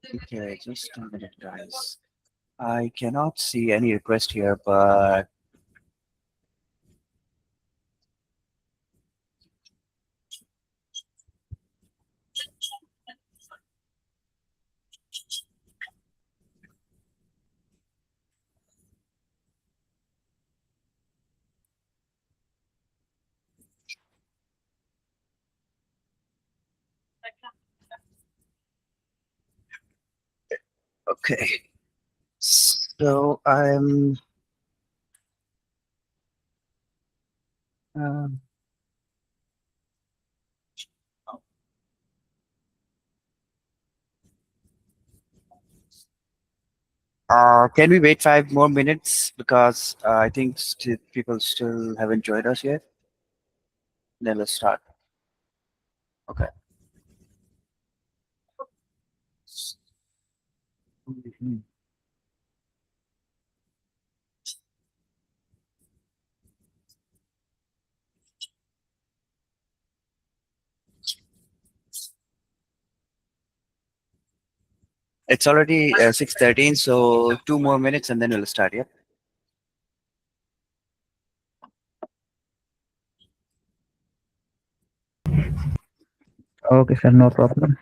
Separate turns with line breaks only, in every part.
Okay, just a minute, guys. I cannot see any request here, but okay. So um, can we wait 5 more minutes because I think people still haven't joined us yet. Then let's start. Okay. Mhm. It's already 6:13, so 2 more minutes and then we'll start. Yeah.
Okay, sir, no problem.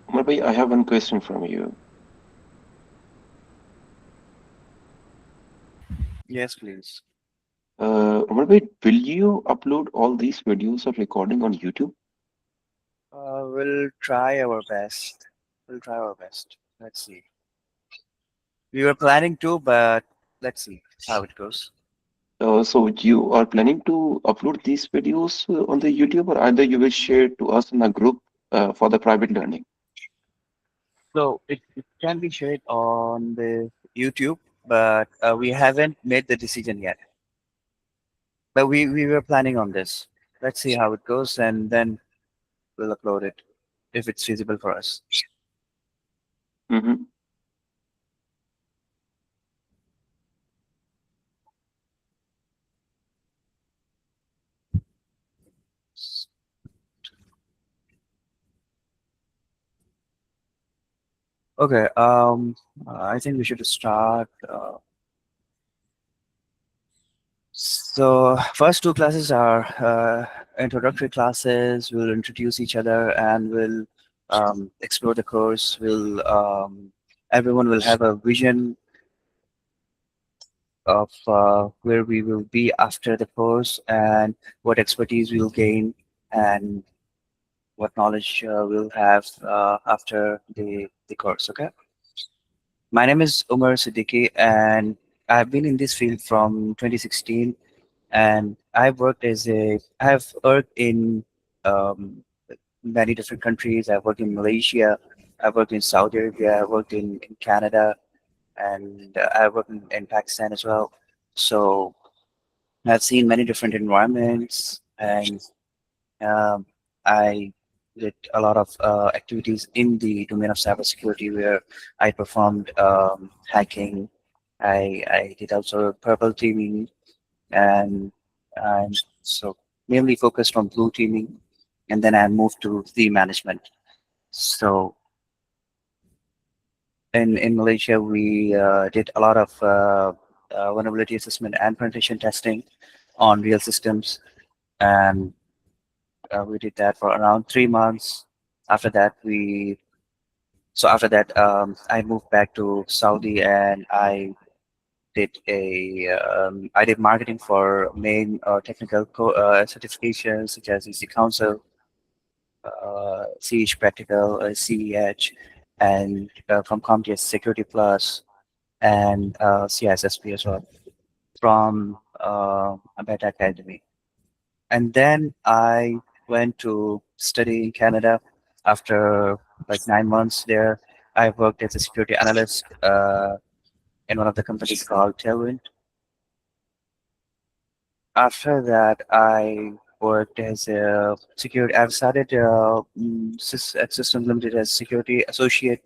Umar bhai, I have one question from you.
Yes, please.
Umar bhai, will you upload all these videos or recording on YouTube?
We'll try our best. We'll try our best. Let's see. We were planning to, but let's see how it goes.
So you are planning to upload these videos on the YouTube, or either you will share to us in a group for the private learning?
So it can be shared on the YouTube, but we haven't made the decision yet. But we were planning on this. Let's see how it goes, and then we'll upload it if it's feasible for us.
Mm-hmm.
Okay. I think we should start. So first two classes are introductory classes. We'll introduce each other and we'll explore the course. Everyone will have a vision of where we will be after the course and what expertise we'll gain and what knowledge we'll have after the course. Okay. My name is Umar Siddiqui and I've been in this field from 2016 and I've worked in um, many different countries. I've worked in Malaysia, I've worked in Saudi Arabia, I've worked in Canada, and I've worked in Pakistan as well. So I've seen many different environments, and um, I did a lot of activities in the domain of cybersecurity where I performed hacking. I did also purple teaming, and I'm so mainly focused on blue teaming, and then I moved to the management. So in Malaysia, we did a lot of vulnerability assessment and penetration testing on real systems, and we did that for around 3 months. After that, I moved back to Saudi, and I did marketing for main technical certifications such as EC Council, CH Practical, CEH, and from CompTIA Security Plus, and CISSP as well from Beta Academy. And then I went to study in Canada. After like 9 months there, I worked as a security analyst in one of the companies called Tailwind. After that, I worked as a security. I've started at System Limited as security associate,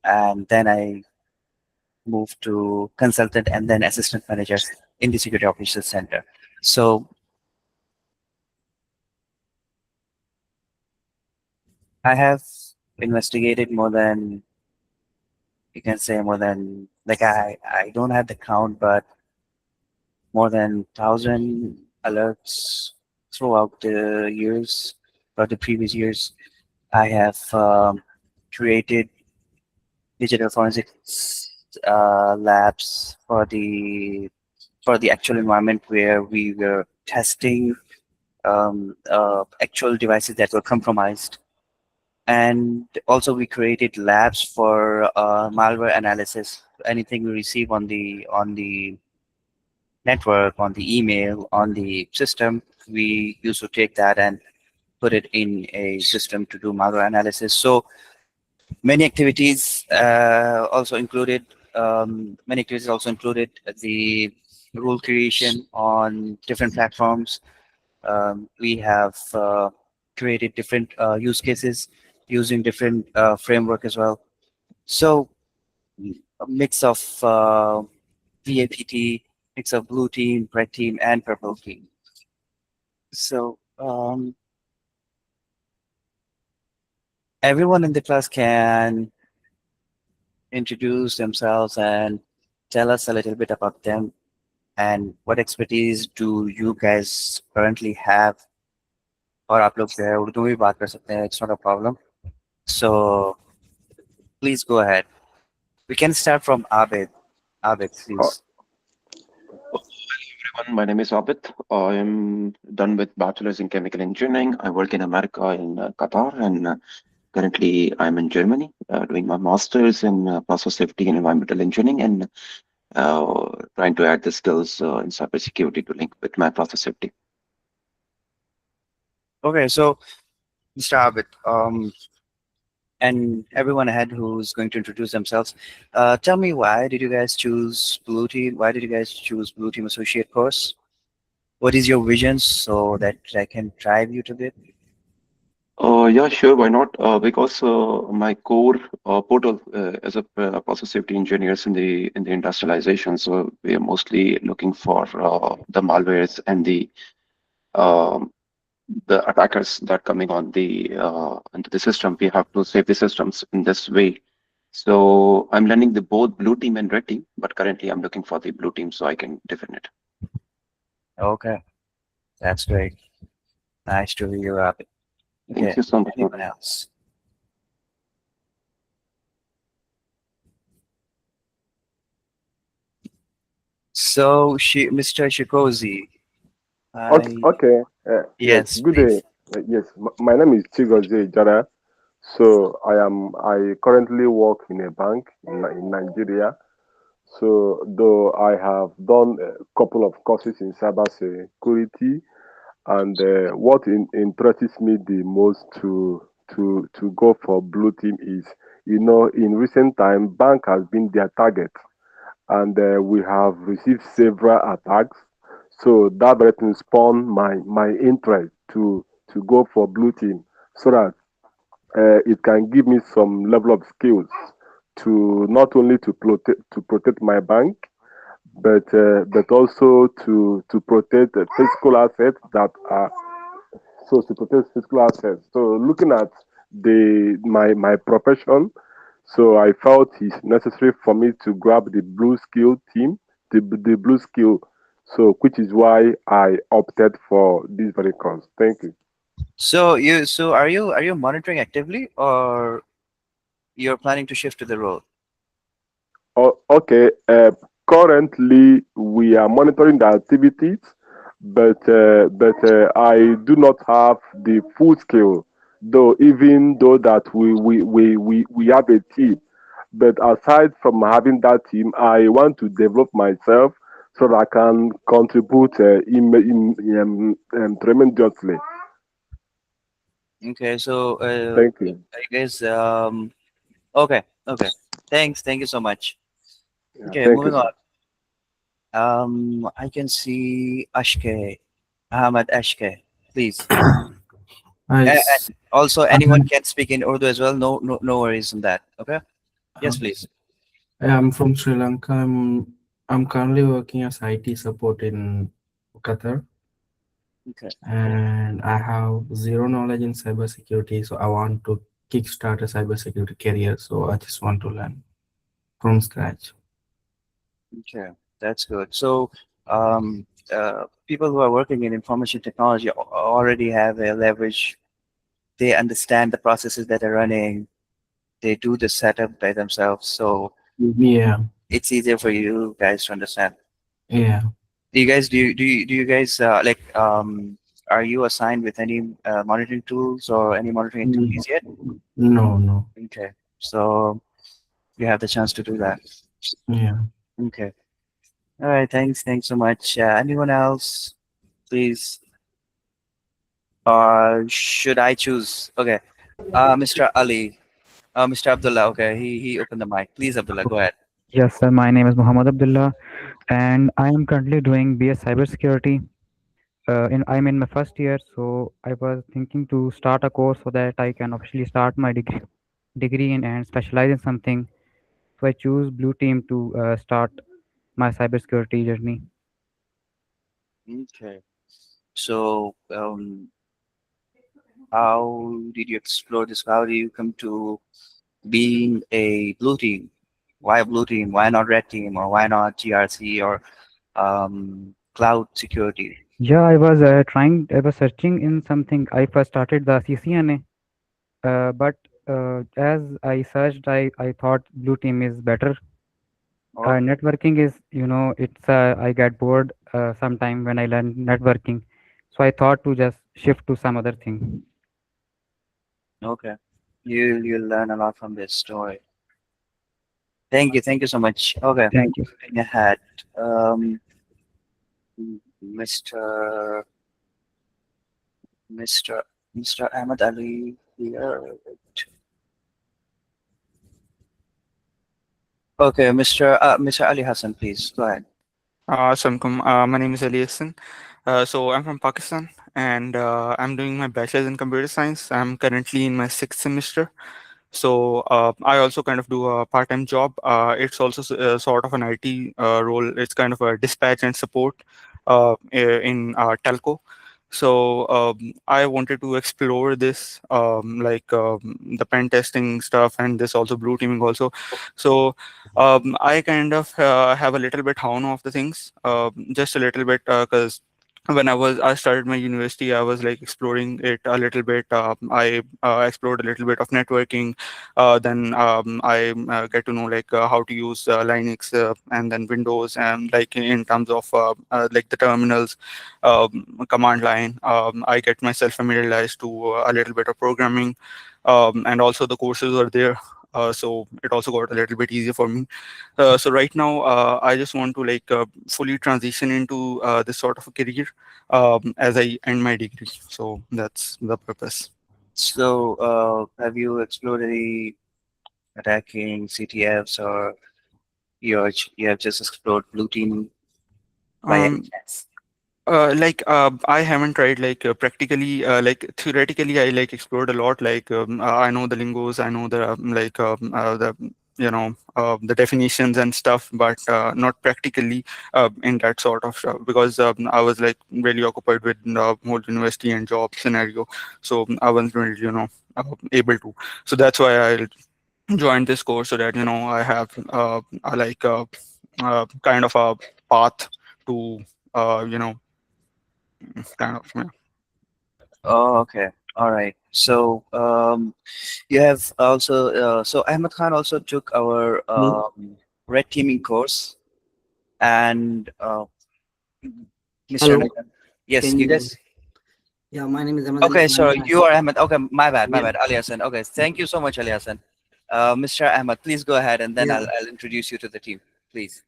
and then I moved to consultant and then assistant manager in the security operations center. So I have investigated more than, you can say, more than, like, I don't have the count, but more than 1,000 alerts throughout the years, or the previous years. I have created digital forensics labs for the actual environment where we were testing actual devices that were compromised. And also we created labs for malware analysis. Anything we receive on the network, on the email, on the system, we used to take that and put it in a system to do malware analysis. So many activities also included the rule creation on different platforms. We have created different use cases using different framework as well. So a mix of VAPT, mix of blue team, red team, and purple team. So everyone in the class can introduce themselves and tell us a little bit about them and what expertise do you guys currently have. और आप लोग जो है उर्दू में भी बात कर सकते हैं, it's not a problem. So please go ahead. We can start from Abid. Abid,
Uh,
please.
Everyone, my name is Abid. I am done with bachelor's in chemical engineering. I work in America in Qatar, and currently I'm in Germany doing my master's in process safety and environmental engineering, and trying to add the skills in cybersecurity to link with my process safety.
Okay, so Mr. Abid, and everyone ahead who's going to introduce themselves, tell me, why did you guys choose Blue Team? Why did you guys choose Blue Team Associate course? What is your vision so that I can drive you to it?
Yeah, sure, why not? Because my core portal as a process safety engineers in the industrialization, so we are mostly looking for the malwares and um, the attackers that coming on the into the system. We have to save the systems in this way. So I'm learning the both blue team and red team, but currently I'm looking for the blue team so I can define it.
Okay, that's great. Nice to hear you, Abid.
Thank
Okay,
you so much.
anyone else? So, Mr. Shikozi,
Okay,
I
okay. Yes,
yes,
good day.
please.
Yes, my name is Chigozie Jara. So I currently work in a bank in Nigeria. So though I have done a couple of courses in cybersecurity, and what interests me the most to go for blue team is, in recent time, bank has been their target, and we have received several attacks. So that let me spawn my interest to go for blue team, so that it can give me some level of skills to not only to protect my bank, but also to protect the physical assets that are so to protect physical assets. So looking at my profession, so I felt it's necessary for me to grab the blue skill team, the blue skill. So which is why I opted for this very course. Thank you.
So are you monitoring actively, or you're planning to shift to the role?
Okay. Currently, we are monitoring the activities, but I do not have the full skill. Though even though that we have a team, but aside from having that team, I want to develop myself so that I can contribute tremendously.
Okay, so
Thank you.
I guess okay, okay. Thank you so much.
Yeah,
Okay,
thank you,
moving
sir.
on. I can see Ashke, Ahmad Ashke, please.
Nice.
And also, anyone
I'm,
can speak in Urdu as well. No worries on that. Okay. Yes,
um,
please.
I'm from Sri Lanka. I'm currently working as IT support in Qatar,
Okay.
and I have zero knowledge in cybersecurity. So I want to kickstart a cybersecurity career. So I just want to learn from scratch.
Okay, that's good. So, people who are working in information technology already have a leverage. They understand the processes that are running. They do the setup by themselves, so
Yeah,
it's easier for you guys to understand.
yeah.
Do you guys are you assigned with any monitoring tools or any monitoring
Mm,
activities yet?
No, no.
Okay, so you have the chance to do that.
Yeah.
Okay. All right. Thanks so much. Anyone else, please? Should I choose? Okay. Mr. Ali. Mr. Abdullah. Okay. He opened the mic. Please, Abdullah, go ahead.
Yes, sir. My name is Muhammad Abdullah, and I am currently doing BS Cybersecurity. I'm in my first year, so I was thinking to start a course so that I can officially start my degree in and specialize in something. So I choose Blue Team to start my cybersecurity journey.
Okay. So, how did you explore this? How do you come to being a blue team? Why blue team? Why not red team? Or why not GRC or cloud security?
Yeah, I was searching in something. I first started the CCNA, but as I searched, I thought Blue Team is better.
Okay.
Networking is, I get bored sometime when I learn networking. So I thought to just shift to some other thing.
Okay. You'll learn a lot from this story. Thank you so much. Okay.
Thank you.
Moving ahead. Um, Mr. Mr. Mr. Ahmed Ali here. Okay, Mr. Ali Hassan, please go ahead.
Assalamualaikum. My name is Ali Hassan. So I'm from Pakistan, and I'm doing my bachelor's in computer science. I'm currently in my sixth semester. So I also kind of do a part-time job. It's also sort of an IT role. It's kind of a dispatch and support in telco. So I wanted to explore this, the pen testing stuff, and this also blue teaming also. So I kind of have a little bit down of the things, just a little bit, because when I started my university, I was like exploring it a little bit. I explored a little bit of networking. Then I get to know like how to use Linux and then Windows, and like in terms of like the terminals, command line. I get myself familiarized to a little bit of programming, and also the courses are there. So it also got a little bit easier for me. So right now, I just want to like fully transition into this sort of a career as I end my degree. So that's the purpose.
So, have you explored any attacking CTFs, or you have just explored blue team by any
Um,
chance?
I haven't tried practically, theoretically I explored a lot. I know the lingos, I know the the definitions and stuff, but not practically in that sort of stuff, because I was really occupied with the whole university and job scenario, so I wasn't really able to. So that's why I joined this course, so that I have kind of a path to uh, you know kind of yeah.
Oh, okay. All right. So you have also so Ahmed Khan also took our
Hello.
red teaming course, and Mr.
Hello.
Nitin. Yes,
Can
you
you?
guys.
Yeah, my name is Ahmed Ali
Okay,
Hassan.
so you are Ahmed. Okay, my
Yeah,
bad, Ali Hassan. Okay, thank you so much, Ali Hassan. Mr. Ahmed, please go ahead, and then
yeah.
I'll introduce you to the team, please.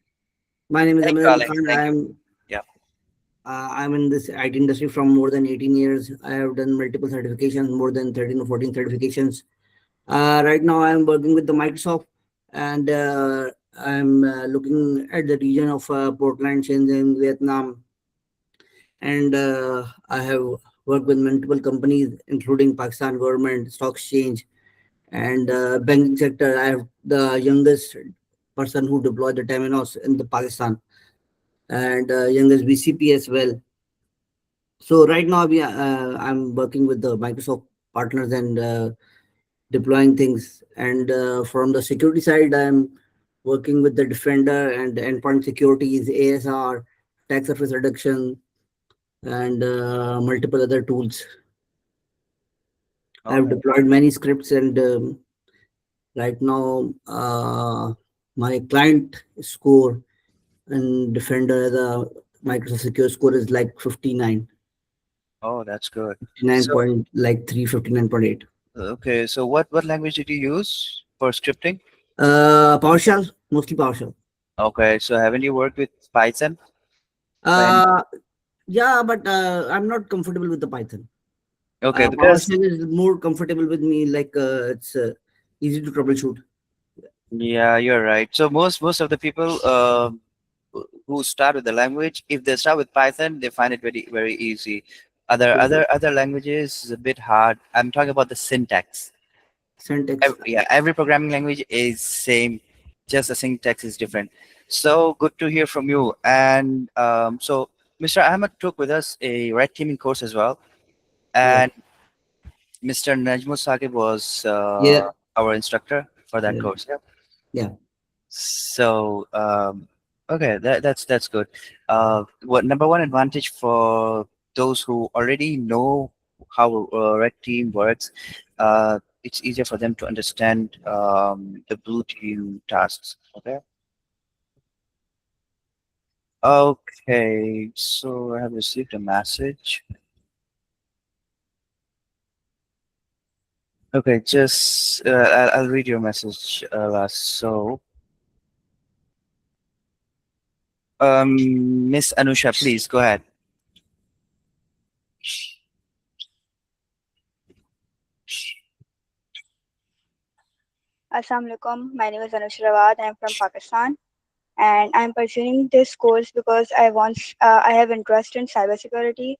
My name is
Thank
Ahmed
you,
Ali
Ali.
Khan.
Thank you. Yeah.
I'm in this IT industry from more than 18 years. I have done multiple certifications, more than 13 or 14 certifications. Right now, I'm working with the Microsoft, and I'm looking at the region of Portland, Shenzhen, Vietnam, and I have worked with multiple companies, including Pakistan government, stock exchange, and banking sector. I have the youngest person who deployed the terminals in the Pakistan, and youngest VCP as well. So right now I'm working with the Microsoft partners and deploying things. And from the security side, I'm working with the Defender and endpoint securities, ASR, attack surface reduction, and multiple other tools. I've
Okay.
deployed many scripts, and right now my client score and Defender, the Microsoft Secure score is like 59,
Oh, that's good.
59
So
point like 359.8.
okay, so what language did you use for scripting?
PowerShell, mostly PowerShell.
Okay, so haven't you worked with Python? When
Uh, yeah, but I'm not comfortable with the Python.
okay, because
PowerShell is more comfortable with me. Like it's easy to troubleshoot.
yeah, you're right. So most of the people who start with the language, if they start with Python, they find it very easy.
Yeah.
Other languages is a bit hard. I'm talking about the syntax.
Syntax.
Yeah, every programming language is same, just the syntax is different. So good to hear from you. And so Mr. Ahmed took with us a red teaming course as well,
Yeah.
and Mr. Najmul Saqib was
Yeah.
our instructor for that
Yeah.
course. Yeah.
Yeah.
So okay, that's good. What number one advantage for those who already know how red team works, it's easier for them to understand the blue team tasks. Okay. Okay, so I have received a message. Okay, just I'll read your message last. So, Miss Anusha, please go ahead.
Assalamu alaikum. My name is Anush Rawat. I'm from Pakistan, and I'm pursuing this course because I have interest in cybersecurity,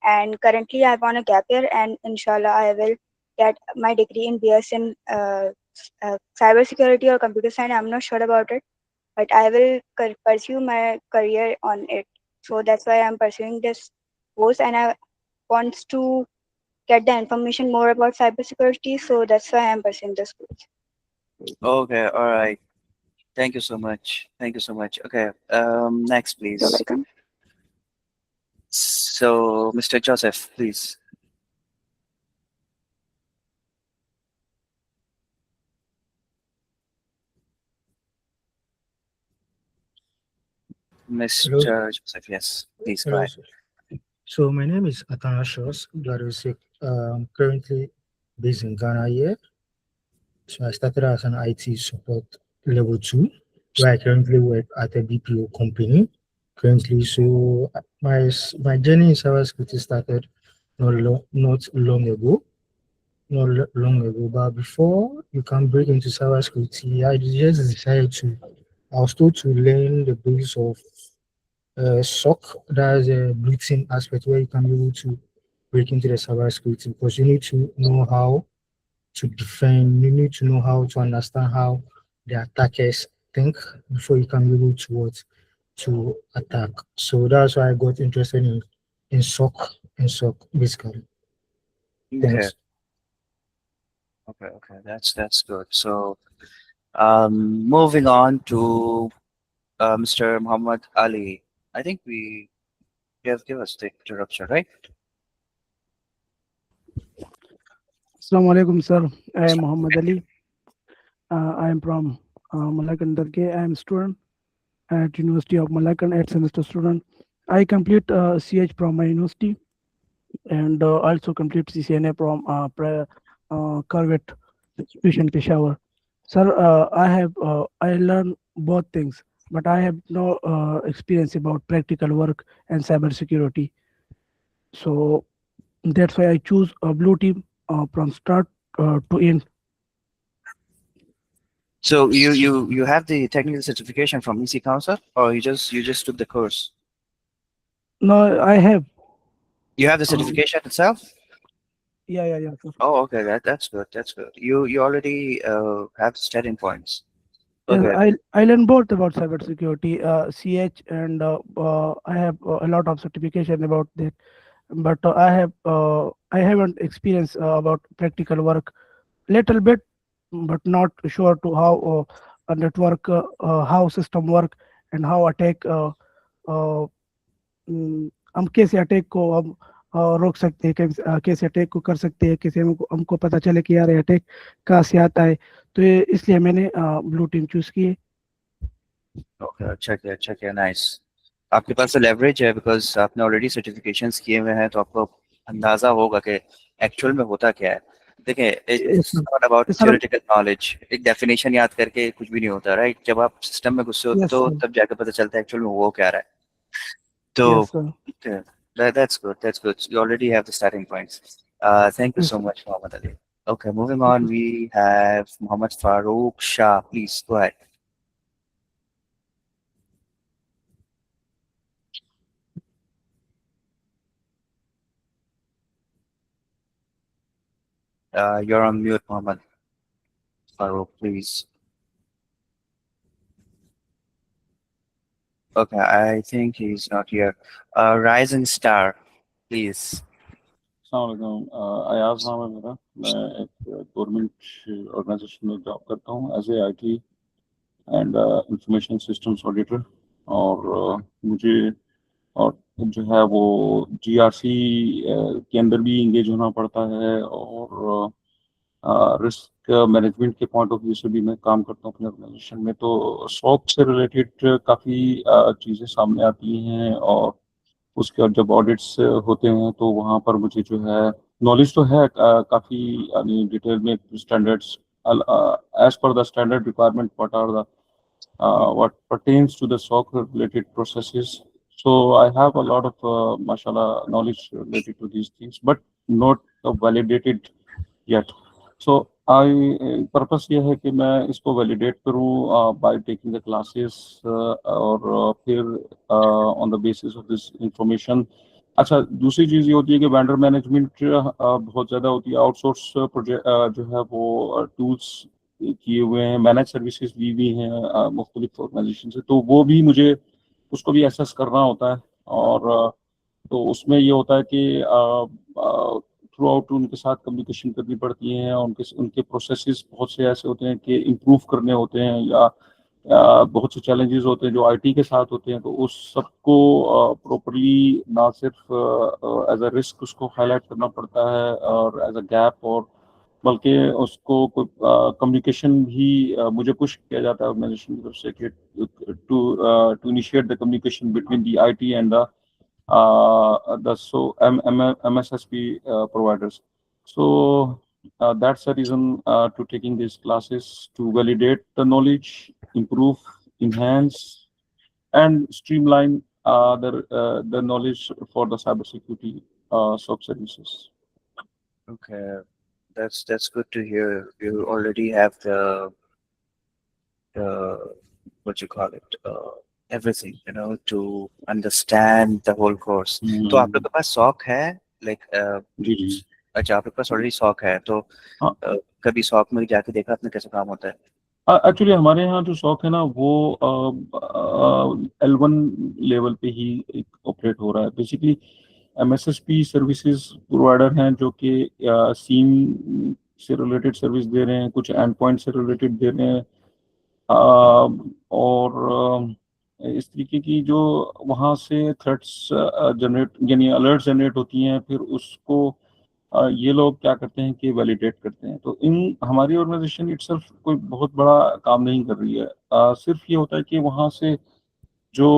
and currently I'm on a gap year, and inshallah I will get my degree in BS in cybersecurity or computer science. I'm not sure about it, but I will pursue my career on it. So that's why I'm pursuing this course, and I want to get the information more about cybersecurity. So that's why I'm pursuing this course.
Okay, all right. Thank you so much. Thank you so much. Okay, next,
You're
please.
welcome.
So, Mr. Joseph, please.
Hello,
Mr. Joseph, yes, please go
hello,
ahead.
sir. So my name is Athanasius Gladysik. Currently based in Ghana here. So I started as an IT support level 2, where I currently work at a BPO company. Currently, so my journey in cybersecurity started not long ago. Long ago, but before you can break into cybersecurity, I just decided to. I was told to learn the basics of SOC, that's a breaching aspect where you can be able to break into the cybersecurity because you need to know how to defend, you need to know how to understand how the attackers think before you can be able to what to attack. So that's why I got interested in SOC basically.
Okay.
Thanks.
Okay. That's good. So, moving on to Mr. Muhammad Ali. I think we you have give us the introduction, right?
Assalamu alaikum, sir. I am Muhammad Ali. I am from Malakan Dargeh. I am student at University of Malakan, 8th semester student. I complete CH from my university and also complete CCNA from Corvette Institution Peshawar. Sir, I learn both things, but I have no experience about practical work and cyber security. So that's why I choose a blue team from start to end.
So you have the technical certification from EC Council, or you just took the course?
No, I have.
You have the
Um,
certification itself?
yeah, sir.
Oh, okay. That's good. That's good. You already have starting points.
Yes,
Okay.
I learned both about cybersecurity, CH, and I have a lot of certification about that. But I haven't experienced about practical work. Little bit, but not sure to how a network, how system work, and how attack. Uh, हम कैसे attack को हम रोक सकते हैं, कैसे attack को कर सकते हैं, कैसे हमको हमको पता चले कि यार अटैक कहाँ से आता है। तो ये इसलिए मैंने ब्लू टीम चूज की है।
ओके, अच्छा किया, नाइस। आपके पास तो लेवरेज है बिकॉज आपने ऑलरेडी सर्टिफिकेशंस किए हुए हैं, तो आपको अंदाजा होगा कि एक्चुअल में होता क्या है। देखिए,
yes
it's
sir,
not about
yes sir,
theoretical knowledge. एक डेफिनेशन याद करके कुछ भी नहीं होता, राइट? जब आप सिस्टम में घुसे होते
यस
हो
सर,
तब जाकर पता चलता है एक्चुअल में वो क्या रहा है। तो
yes sir,
okay, that's good. That's good. You already have the starting points. Thank you
yes
so
sir.
much, Muhammad Ali. Okay, moving on, we have Muhammad Farooq Shah. Please go ahead. You're on mute, Muhammad Farooq, please. Okay, I think he's not here. Rising Star, please.
Ayaz नाम है मेरा। मैं एक government organisation में job करता हूँ as a IT and information systems auditor. और मुझे और जो है वो जीआरसी के अंदर भी इंगेज होना पड़ता है, और रिस्क मैनेजमेंट के पॉइंट ऑफ व्यू से भी मैं काम करता हूँ अपने ऑर्गेनाइजेशन में। तो सॉक से रिलेटेड काफ़ी चीज़ें सामने आती हैं, और उसके बाद जब ऑडिट्स होते हैं तो वहाँ पर मुझे जो है नॉलेज तो है काफ़ी, यानी डिटेल में standards as per the standard requirement what are the what pertains to the SOC related processes. So I have a lot of mashallah knowledge related to these things, but not validated yet. So I purpose ये है कि मैं इसको validate करूँ by taking the classes, और फिर on the basis of this information। अच्छा, दूसरी चीज़ ये होती है कि वेंडर मैनेजमेंट बहुत ज़्यादा होती है। आउटसोर्स प्रोजेक्ट जो है वो टूल्स किए हुए हैं, मैनेज सर्विसेज ली हुई हैं मुख्तलिफ ऑर्गेनाइजेशन से, तो वो भी मुझे उसको भी एसेस करना होता है। और तो उसमें ये होता है कि थ्रू आउट उनके साथ कम्युनिकेशन करनी पड़ती है। उनके उनके प्रोसेसेस बहुत से ऐसे होते हैं कि इम्प्रूव करने होते हैं, या बहुत से चैलेंजेस होते हैं जो आईटी के साथ होते हैं। तो उस सबको प्रॉपरली ना सिर्फ एज अ रिस्क उसको हाईलाइट करना पड़ता है और एज अ गैप, और बल्कि उसको कम्युनिकेशन भी मुझे पुश किया जाता है ऑर्गेनाइजेशन की तरफ से कि to initiate the communication between the IT and the MSSP providers. So that's the reason to taking these classes, to validate the knowledge, improve, enhance, and streamline the knowledge for the cybersecurity SOC services.
Okay, that's good to hear. You already have the what you call it, everything, to understand the whole course. तो आप लोग के पास शौक है, like
जी जी
अच्छा आप लोग के पास ऑलरेडी शौक है, तो
हाँ
कभी शौक में जाके देखा आपने कैसे काम होता है?
एक्चुअली हमारे यहाँ जो शौक है ना वो L1 लेवल पे ही ऑपरेट हो रहा है। बेसिकली MSSP सर्विसेज प्रोवाइडर हैं जो कि सीम से रिलेटेड सर्विस दे रहे हैं, कुछ एंड पॉइंट से रिलेटेड दे रहे हैं, और इस तरीके की जो वहाँ से थ्रेट्स जनरेट यानी अलर्ट जनरेट होती हैं, फिर उसको ये लोग क्या करते हैं कि वैलिडेट करते हैं। तो इन हमारी ऑर्गेनाइजेशन इटसेल्फ कोई बहुत बड़ा काम नहीं कर रही है, सिर्फ ये होता है कि वहाँ से जो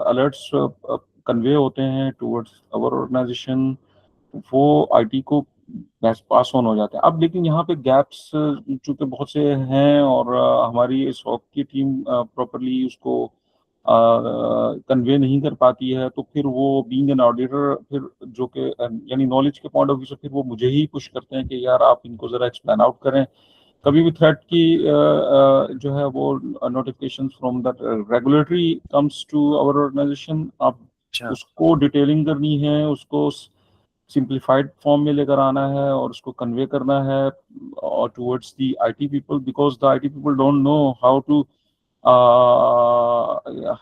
अलर्ट्स कन्वे होते हैं टुवर्ड्स आवर ऑर्गेनाइजेशन वो आईटी को पास ऑन हो जाते हैं। अब लेकिन यहाँ पे गैप्स चूंकि बहुत से हैं और हमारी सॉक की टीम प्रॉपरली उसको कन्वे नहीं कर पाती है, तो फिर वो बीइंग एन ऑडिटर फिर जो कि यानी नॉलेज के पॉइंट ऑफ व्यू से फिर वो मुझे ही पुश करते हैं कि यार आप इनको ज़रा एक्सप्लेन आउट करें। कभी भी थ्रेट की जो है वो notification from the regulatory comes to our organization, आप उसको डिटेलिंग करनी है, उसको सिंप्लीफाइड फॉर्म में लेकर आना है और उसको कन्वे करना है और towards the IT people, because the IT people don't know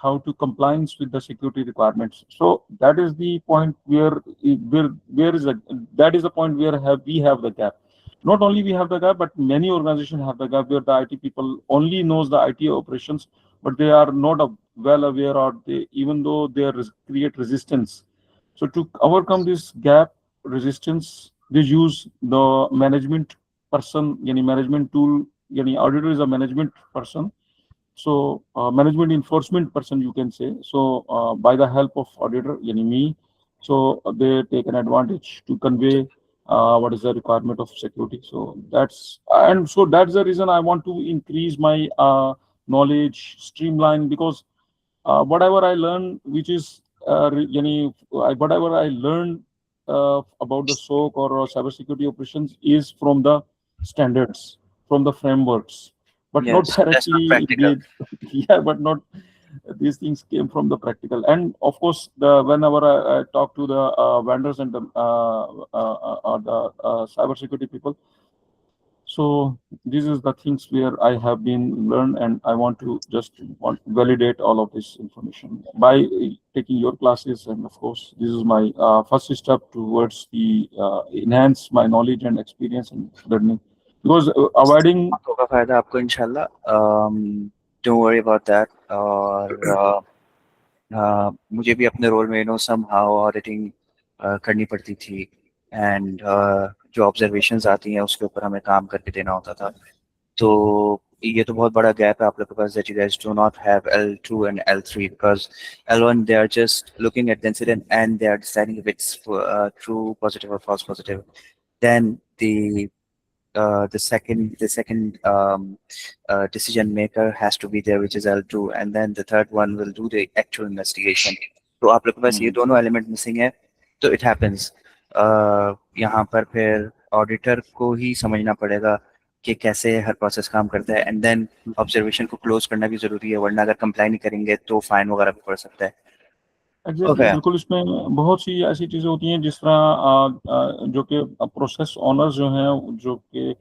how to compliance with the security requirements. So that is the point where is the that is the point where we have the gap. Not only we have the gap, but many organizations have the gap where the IT people only knows the IT operations, but they are not well aware, or they, even though they create resistance. So to overcome this gap resistance, they use the management person, yani management tool, yani auditor is a management person. So management enforcement person, you can say. So by the help of auditor, yani me, so they take an advantage to convey what is the requirement of security. So that's the reason I want to increase my knowledge, streamline, because whatever I learn, which is whatever I learned about the SOC or cybersecurity operations is from the standards, from the frameworks, but not
Yes, that's not
directly
practical.
yeah, but not these things came from the practical. And of course, whenever I talk to the vendors and the cybersecurity people, so this is the things where I have been learned, and I want to validate all of this information by taking your classes. And of course, this is my first step towards the enhance my knowledge and experience and learning. Because avoiding
होगा फायदा आपको इंशाल्लाह, don't worry about that. और मुझे भी अपने role में somehow auditing करनी पड़ती थी, एंड जो ऑब्जर्वेशंस आती हैं उसके ऊपर हमें काम करके देना होता था। तो ये तो बहुत बड़ा गैप है आप लोग के पास, that you guys do not have L2 and L3, because L1 they are just looking at the incident and they are deciding if it's true positive or false positive. Then the second decision maker has to be there, which is L2, and then the third one will do the actual investigation. तो आप लोग के पास ये दोनों element missing है, तो it happens यहाँ पर फिर ऑडिटर को ही समझना पड़ेगा कि कैसे हर प्रोसेस काम करता है, एंड देन ऑब्जर्वेशन को क्लोज करना भी जरूरी है, वरना अगर कंप्लाई नहीं करेंगे तो फाइन वगैरह भी पड़ सकता है।
एग्जैक्टली बिल्कुल, इसमें बहुत सी ऐसी चीजें होती हैं जिस तरह जो कि प्रोसेस ऑनर्स जो हैं, जो कि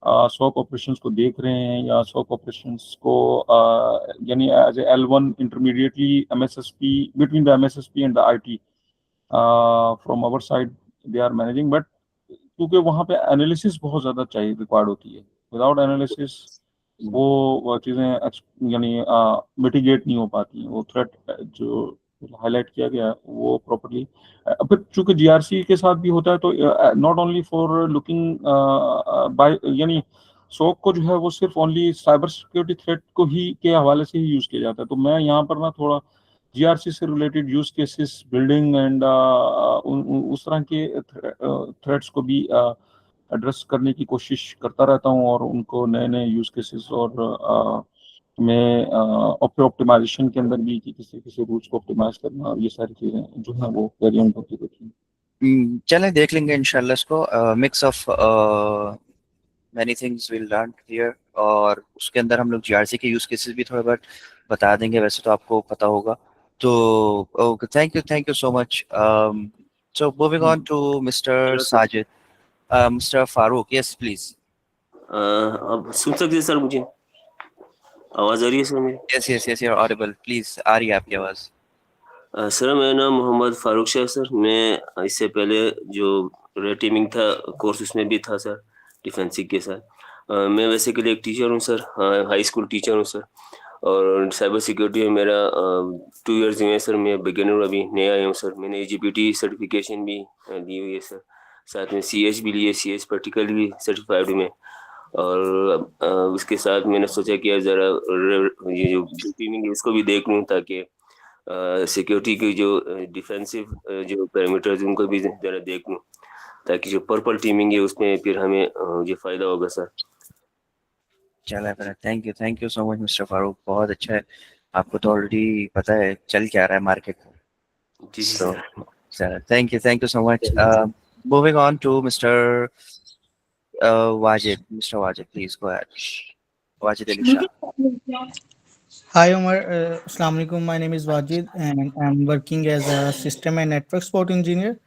सॉक ऑपरेशंस को देख रहे हैं या सॉक ऑपरेशंस को यानी as a L1 intermediately MSSP between the MSSP and the IT from our side they are managing, but क्योंकि वहाँ पे एनालिसिस बहुत ज़्यादा चाहिए रिक्वायर्ड होती है, विदाउट एनालिसिस वो चीज़ें यानी मिटिगेट नहीं हो पाती हैं, वो थ्रेट जो हाईलाइट किया गया वो प्रॉपर्ली। फिर चूंकि GRC के साथ भी होता है, तो not only for looking by यानी सोक को जो है वो सिर्फ ओनली साइबर सिक्योरिटी थ्रेट को ही के हवाले से ही यूज किया जाता है। तो मैं यहाँ पर ना थोड़ा GRC से related use cases building and उस तरह के थ्रेट्स को भी एड्रेस करने की कोशिश करता रहता हूँ, और उनको नए नए यूज केसेस और मैं ऑप्टिमाइजेशन के अंदर भी कि किसी रूल्स को ऑप्टिमाइज करना, और ये सारी चीजें जो है वो वेरिएंट होती रहती हैं।
चलें देख लेंगे इंशाल्लाह इसको, mix of many things we'll learn here, और उसके अंदर हम लोग GRC के यूज केसेस भी थोड़ा बहुत बता देंगे, वैसे तो आपको पता होगा। तो thank you so much. So moving on to Mr. Sajid, Mr. Farooq, yes please.
अब सुन सकते हैं सर? मुझे आवाज आ रही है सर मेरी?
Yes, you're audible, please। आ रही है आपकी आवाज।
सर मेरा नाम मोहम्मद फारूक शाह है सर। मैं इससे पहले जो रेड टीमिंग था कोर्स उसमें भी था सर, डिफेंसिव के साथ। मैं बेसिकली एक टीचर हूँ सर, हाई स्कूल टीचर हूँ सर। और साइबर सिक्योरिटी में मेरा 2 इयर्स हुए हैं सर। मैं बिगिनर अभी नया आया हूँ सर। मैंने एजीपीटी सर्टिफिकेशन भी ली हुई है सर। साथ में सीएच भी लिए, सीएच प्रैक्टिकल भी सर्टिफाइड हूँ मैं। और उसके साथ मैंने सोचा कि यार ज़रा ये जो टीमिंग है इसको भी देख लूँ, ताकि सिक्योरिटी की जो डिफेंसिव जो पैरामीटर्स उनको भी ज़रा देख लूँ, ताकि जो पर्पल टीमिंग है उसमें फिर हमें ये फ़ायदा होगा सर।
चला फिर, thank you so much mister Farooq, बहुत अच्छा है। आपको तो ऑलरेडी पता है चल क्या रहा है मार्केट में।
जी
So,
सर।
चलो thank you so much। Moving on to Mr. Wajid, Mr. Wajid, please go ahead। Wajid Ali Shah।
Hi Omar, Assalamu alaikum. My name is Wajid and I'm working as a system and network support engineer.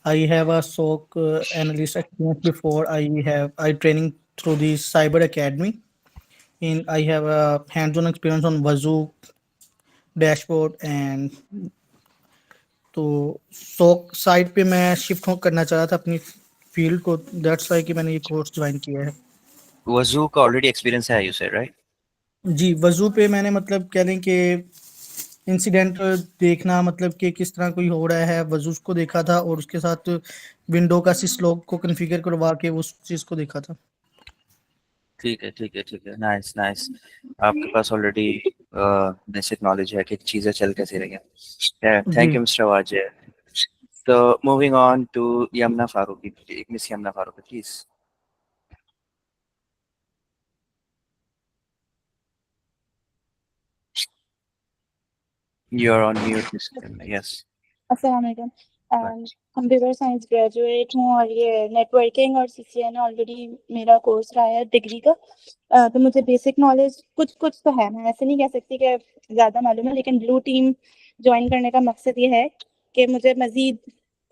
I have a SOC analyst experience before. I training through the Cyber Academy. In I have a hands-on experience on Wazoo dashboard and तो SOC side पे मैं shift करना चाह रहा था अपनी field को, that's why कि मैंने ये कोर्स ज्वाइन किया है।
Wazoo का ऑलरेडी एक्सपीरियंस है, you said right?
जी, वजू पे मैंने मतलब कह लें कि इंसिडेंट देखना, मतलब कि किस तरह कोई हो रहा है वजूस को देखा था, और उसके साथ विंडो का सिसलॉग को कॉन्फ़िगर करवा के उस चीज़ को देखा था।
ठीक है, नाइस। आपके पास ऑलरेडी बेसिक नॉलेज है कि चीजें चल कैसे रही हैं।
जी,
thank you mister Wajid. So moving on to Yamna Farooqi, Miss Yamna Farooqi, please। You're on mute, Miss Yamna, yes।
अस्सलाम वालेकुम। कंप्यूटर साइंस ग्रेजुएट हूँ और ये नेटवर्किंग और सीसीएन ऑलरेडी मेरा कोर्स रहा है डिग्री का। तो मुझे बेसिक नॉलेज कुछ कुछ तो है, मैं ऐसे नहीं कह सकती कि ज़्यादा मालूम है, लेकिन ब्लू टीम ज्वाइन करने का मकसद ये है कि मुझे मज़ीद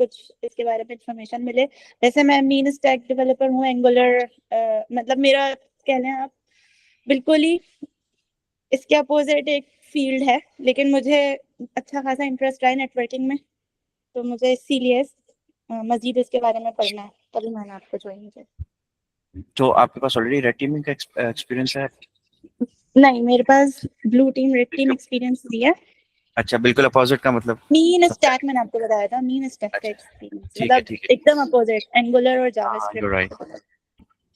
कुछ इसके बारे में इंफॉर्मेशन मिले। वैसे मैं मीन स्टैक डेवलपर हूँ, एंगुलर मतलब मेरा कह लें आप बिल्कुल ही इसके अपोजिट एक फील्ड है, लेकिन मुझे अच्छा खासा इंटरेस्ट रहा है नेटवर्किंग में, तो मुझे इसीलिए मजीद इसके बारे में पढ़ना है, तभी मैंने आपको ज्वाइन किया।
तो आपके पास ऑलरेडी रेड टीमिंग का एक्सपीरियंस है?
नहीं, मेरे पास blue team red team experience नहीं है।
अच्छा, बिल्कुल अपोजिट का मतलब।
मीन स्टैक मैंने आपको बताया था, मीन स्टैक का एक्सपीरियंस मतलब
ठीक है।
एकदम अपोजिट, एंगुलर और
हाँ,
जावास्क्रिप्ट।
you're right।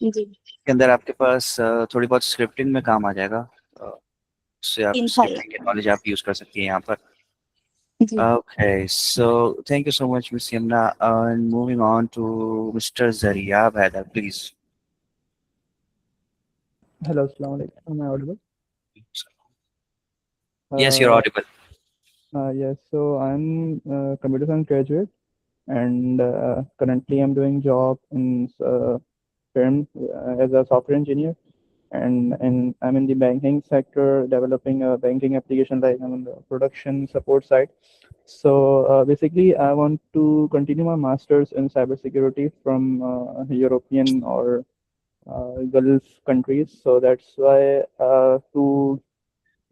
जी,
के अंदर आपके पास थोड़ी बहुत स्क्रिप्टिंग में काम आ जाएगा, उससे आप
इंशाल्लाह।
स्क्रिप्टिंग की नॉलेज आप यूज कर सकती हैं यहाँ पर।
जी,
Okay, so thank you so much, Miss Yamna। And moving on to Mr. Zariyab Haidar, please।
Hello, Assalamu alaikum. Am I audible?
Yes, you're audible।
Yes, so I'm a computer science graduate, and currently I'm doing job in firm as a software engineer, and I'm in the banking sector, developing a banking application. Like I'm on the production support side. So basically, I want to continue my masters in cybersecurity from European or Gulf countries. So that's why to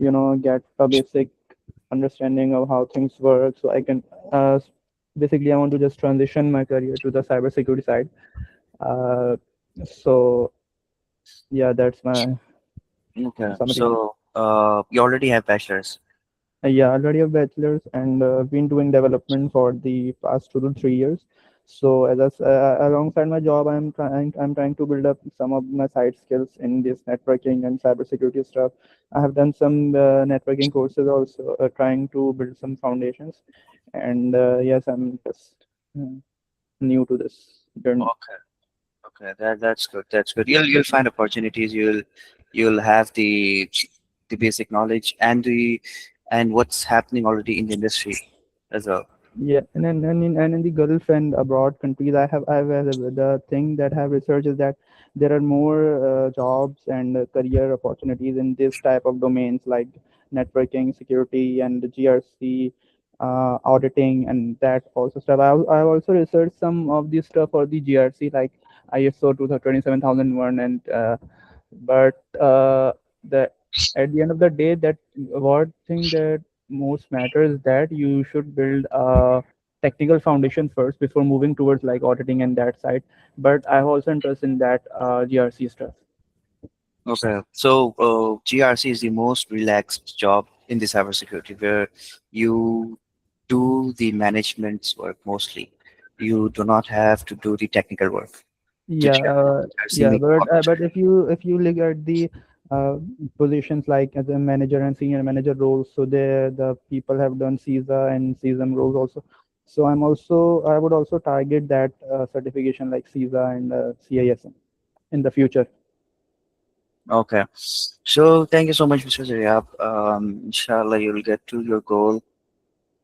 get a basic understanding of how things work, so I can basically I want to just transition my career to the cybersecurity side. Uh, so yeah, that's my
Okay,
summary.
so you already have bachelor's?
Yeah, already a bachelor's, and been doing development for the past 2 to 3 years. So alongside my job, I'm trying to build up some of my side skills in this networking and cybersecurity stuff. I have done some networking courses also, trying to build some foundations. And yes, I'm just new to this journey.
Okay, that's good. That's good. You'll find opportunities. You'll have the basic knowledge and what's happening already in the industry as well.
Yeah, and in the Gulf and abroad countries, I've the thing that I have researched is that there are more jobs and career opportunities in this type of domains, like networking, security, and the GRC, auditing, and that also stuff. I've also researched some of this stuff for the GRC, like ISO 27001, and but the at the end of the day, that what thing that most matters is that you should build a technical foundation first before moving towards like auditing and that side. But I have also interest in that GRC stuff.
Okay, so GRC is the most relaxed job in the cybersecurity, where you do the management's work mostly. You do not have to do the technical work. The
Yeah,
GRC
yeah,
make all the
but if you look at the uh, positions like as a manager and senior manager roles, so there the people have done CISA and CISM roles also. So I would also target that certification like CISA and CISM in the future.
Okay. So thank you so much, Mr. Zaryab. Inshallah, you'll get to your goal.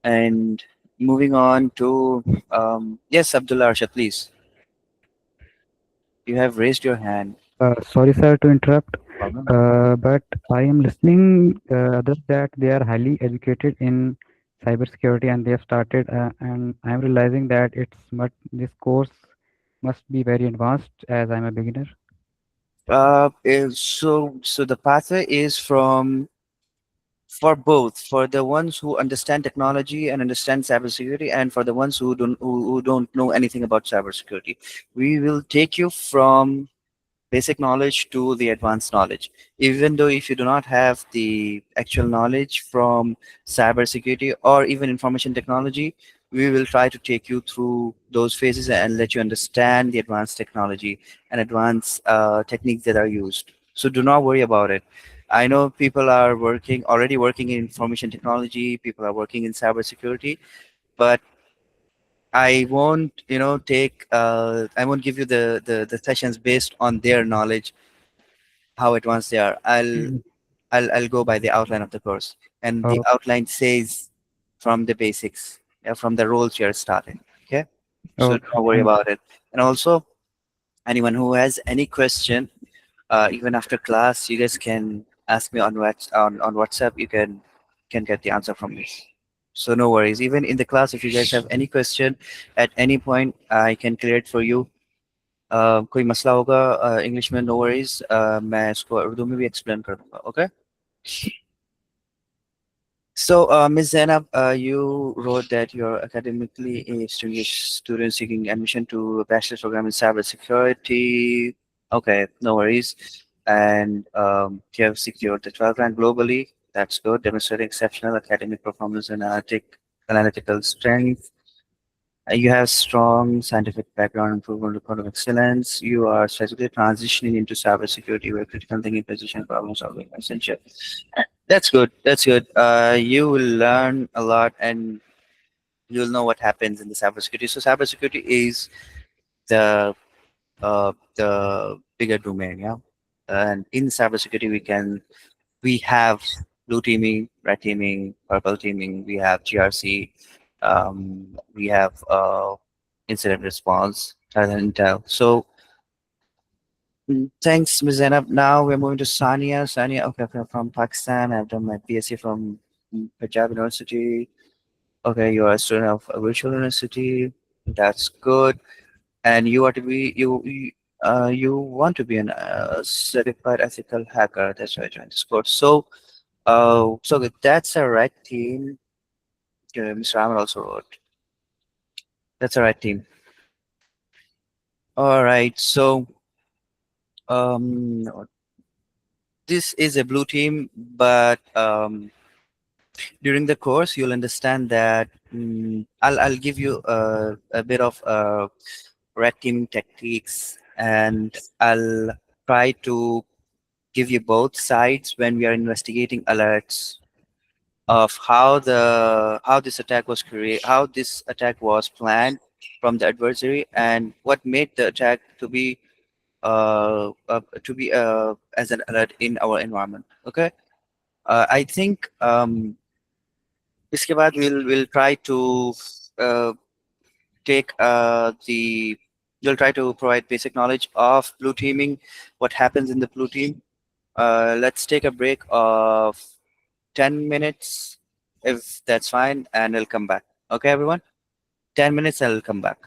And moving on to yes, Abdullah Arshad, please. You have raised your hand.
Sorry, sir, to interrupt,
Problem?
but I am listening others that they are highly educated in cybersecurity and they have started, and I am realizing that this course must be very advanced as I'm a beginner.
So the pathway is from for both, for the ones who understand technology and understand cybersecurity, and for the ones who don't know anything about cybersecurity. We will take you from basic knowledge to the advanced knowledge. Even though if you do not have the actual knowledge from cybersecurity or even information technology, we will try to take you through those phases and let you understand the advanced technology and advanced techniques that are used. So do not worry about it. I know people are already working in information technology, people are working in cybersecurity, but I won't give you the sessions based on their knowledge, how advanced they are.
Mm.
I'll go by the outline of the course. And the
Oh,
outline says from the basics, yeah, from the roles you're starting. Okay. So
okay,
don't worry
thank
about it. And also anyone who has any question, even after class, you guys can ask me on on WhatsApp. You can get the answer from me. So no worries. Even in the class, if you guys have any question at any point, I can clear it for you. कोई मसला होगा English में no worries मैं इसको उर्दू में भी explain कर दूंगा okay So, Ms. Zainab, you wrote that you're academically a student seeking admission to a bachelor's program in cybersecurity. Okay, no worries. And you have secured the 12th rank globally. That's good, demonstrating exceptional academic performance and analytical strength. You have strong scientific background and proven record of excellence. You are strategically transitioning into cybersecurity where critical thinking, precision, problem solving are essential. That's good. That's good. You will learn a lot and you'll know what happens in the cybersecurity. So cybersecurity is the bigger domain, yeah. And in cybersecurity, we have blue teaming, red teaming, purple teaming. We have GRC. We have incident response, threat and intel. So thanks, Ms. Zainab. Now we're moving to Sania. Sania, okay, from Pakistan. I've done my BSc from Punjab University. Okay, you are a student of a virtual university. That's good. And you are to be you want to be an certified ethical hacker. That's why I joined this course. So that's a right team. Mr. Ahmed also wrote. That's a right team. All right. So um, this is a blue team, but during the course you'll understand that I'll give you a bit of red teaming techniques, and I'll try to give you both sides when we are investigating alerts of how this attack was created, how this attack was planned from the adversary, and what made the attack to be as an alert in our environment. Okay, I think इसके बाद we'll try to uh, take the you'll try to provide basic knowledge of blue teaming, what happens in the blue team. Let's take a break of 10 minutes, if that's fine, and I'll come back. Okay, everyone? 10 minutes, I'll come back.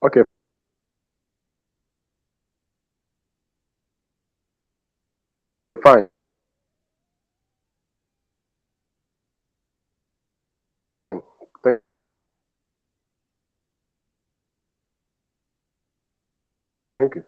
Okay, fine. Thank you.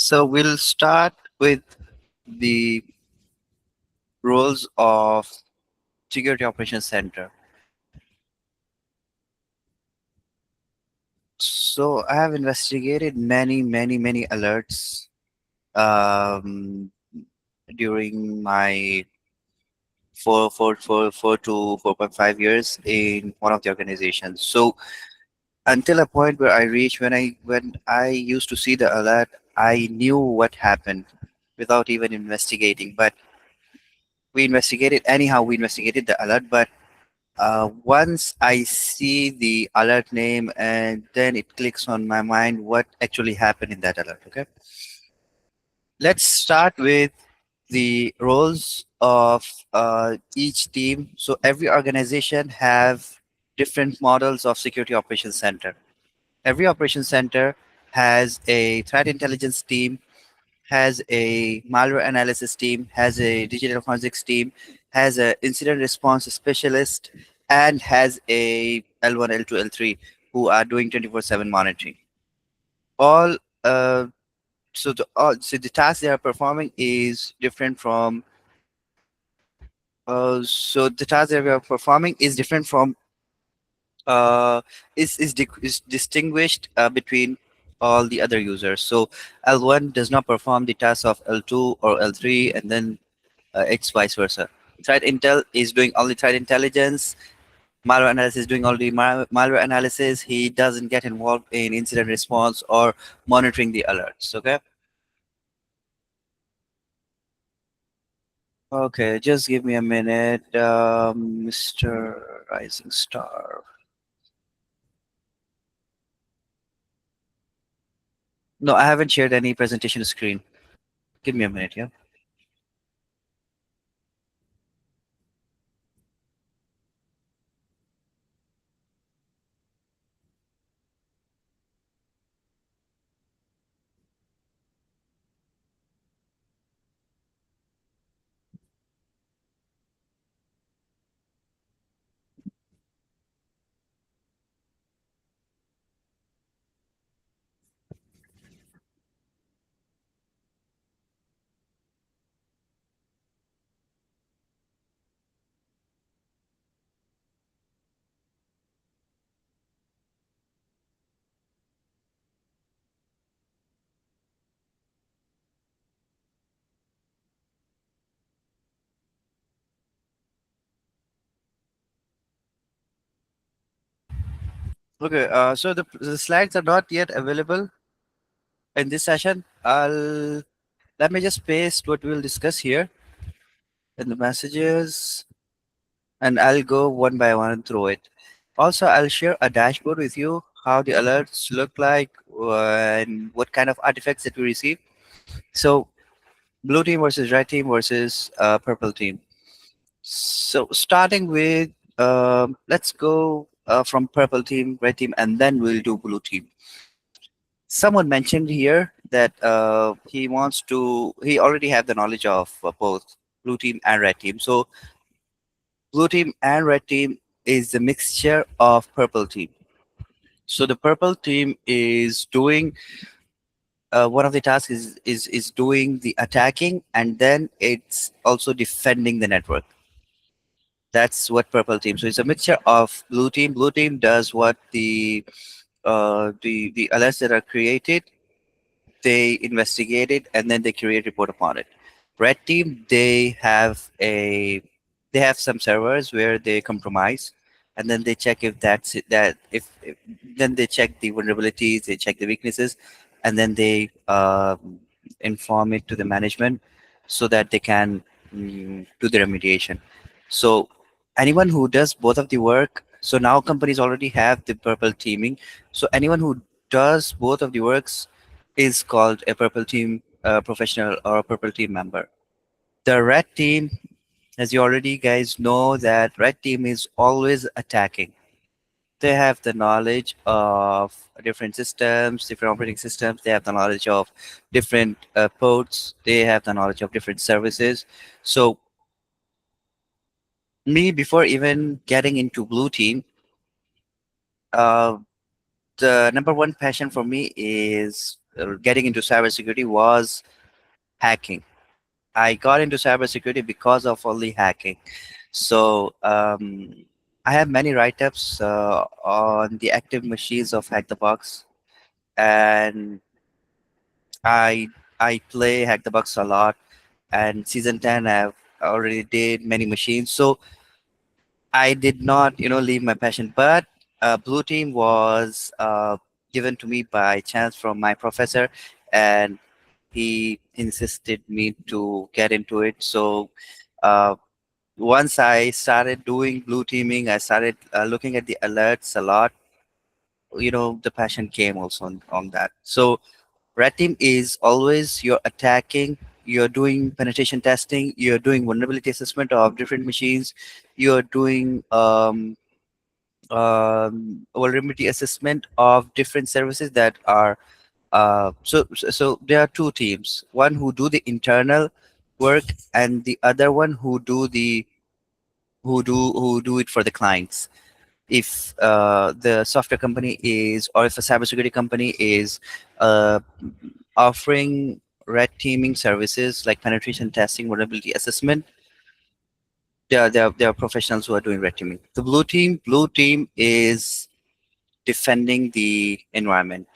So we'll start with the roles of security operations center. So I have investigated many alerts um, during my 4 to 4.5 years in one of the organizations. So until a point where I reached when I used to see the alert, I knew what happened without even investigating. But we investigated anyhow. We investigated the alert, but once I see the alert name and then it clicks on my mind what actually happened in that alert. Okay, let's start with the roles of each team. So every organization have different models of security operations center. Every operations center has a threat intelligence team, has a malware analysis team, has a digital forensics team, has a incident response specialist, and has a L1, L2, L3 who are doing 24/7 monitoring. All so the task they are performing is different from so the task that we are performing is different from is distinguished between all the other users. So L1 does not perform the task of L2 or L3, and then it's vice versa. Threat intel is doing all the threat intelligence. Malware analysis is doing all the malware analysis. He doesn't get involved in incident response or monitoring the alerts. Okay. Okay, just give me a minute, Mr. Rising Star. No, I haven't shared any presentation screen. Give me a minute, yeah. Okay, so the slides are not yet available in this session. Let me just paste what we'll discuss here in the messages, and I'll go one by one through it. Also, I'll share a dashboard with you how the alerts look like and what kind of artifacts that we receive. So, blue team versus red team versus purple team. So, starting with let's go from purple team, red team, and then we'll do blue team. Someone mentioned here that he already have the knowledge of both blue team and red team. So blue team and red team is the mixture of purple team. So the purple team is doing one of the tasks is doing the attacking, and then it's also defending the network. That's what purple team. So it's a mixture of blue team. Blue team does what the alerts that are created, they investigate it, and then they create report upon it. Red team, they have some servers where they compromise, and then they check if that's it, that if then they check the vulnerabilities, they check the weaknesses, and then they inform it to the management so that they can do the remediation. So anyone who does both of the work, so now companies already have the purple teaming, so anyone who does both of the works is called a purple team professional or a purple team member. The red team, as you already guys know, that red team is always attacking. They have the knowledge of different systems, different operating systems. They have the knowledge of different ports. They have the knowledge of different services. So me, before even getting into blue team, uh, the number one passion for me is getting into cybersecurity was hacking. I got into cybersecurity because of only hacking. So I have many write-ups on the active machines of Hack the Box, and I I play Hack the Box a lot. And season 10, I've already did many machines. So I did not, leave my passion. But Blue Team was given to me by chance from my professor, and he insisted me to get into it. So uh, once I started doing blue teaming, I started looking at the alerts a lot. The passion came also on that. So red team is always you're attacking, you're doing penetration testing, you're doing vulnerability assessment of different machines, you're doing vulnerability assessment of different services that are so there are two teams, one who do the internal work and the other one who do it for the clients. If the software company is, or if a cybersecurity company is uh, offering red teaming services like penetration testing, vulnerability assessment, there are professionals who are doing red teaming. The blue team is defending the environment.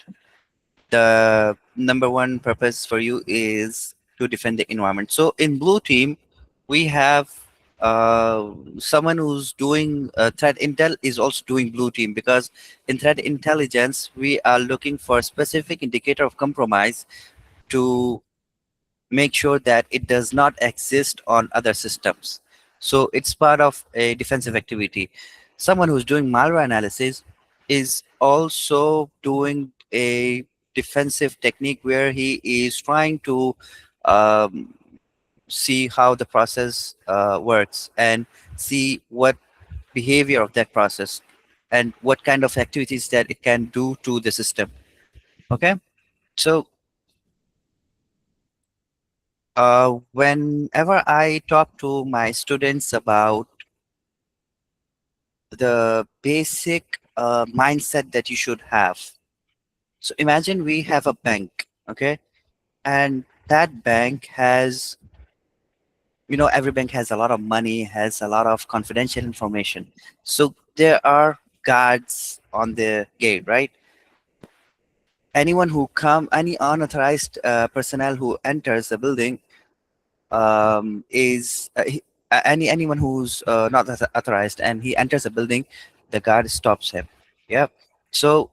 The number one purpose for you is to defend the environment. So in blue team, we have someone who's doing threat intel is also doing blue team, because in threat intelligence we are looking for a specific indicator of compromise to make sure that it does not exist on other systems. So it's part of a defensive activity. Someone who's doing malware analysis is also doing a defensive technique where he is trying to um, see how the process works and see what behavior of that process and what kind of activities that it can do to the system. Okay, so whenever I talk to my students about the basic mindset that you should have, so imagine we have a bank, okay, and that bank has, every bank has a lot of money, has a lot of confidential information. So there are guards on the gate, right? Anyone who any unauthorized personnel who enters the building is anyone who's not authorized and he enters a building, the guard stops him. Yeah. So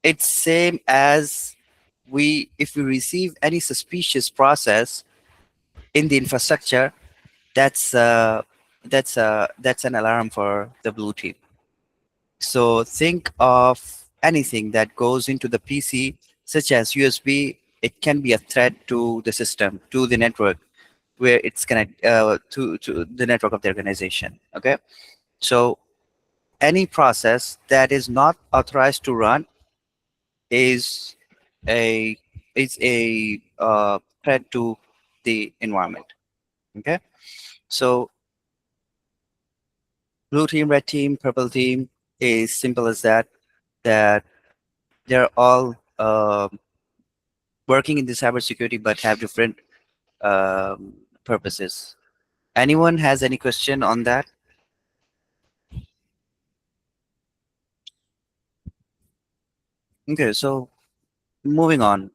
it's same as if we receive any suspicious process in the infrastructure, that's that's an alarm for the blue team. So think of anything that goes into the PC, such as USB. It can be a threat to the system, to the network, where it's connect to the network of the organization. Okay, so any process that is not authorized to run is a threat to the environment. Okay, so blue team, red team, purple team is simple as that. That they're all working in the cybersecurity but have different purposes. Anyone has any question on that? Okay, so moving on.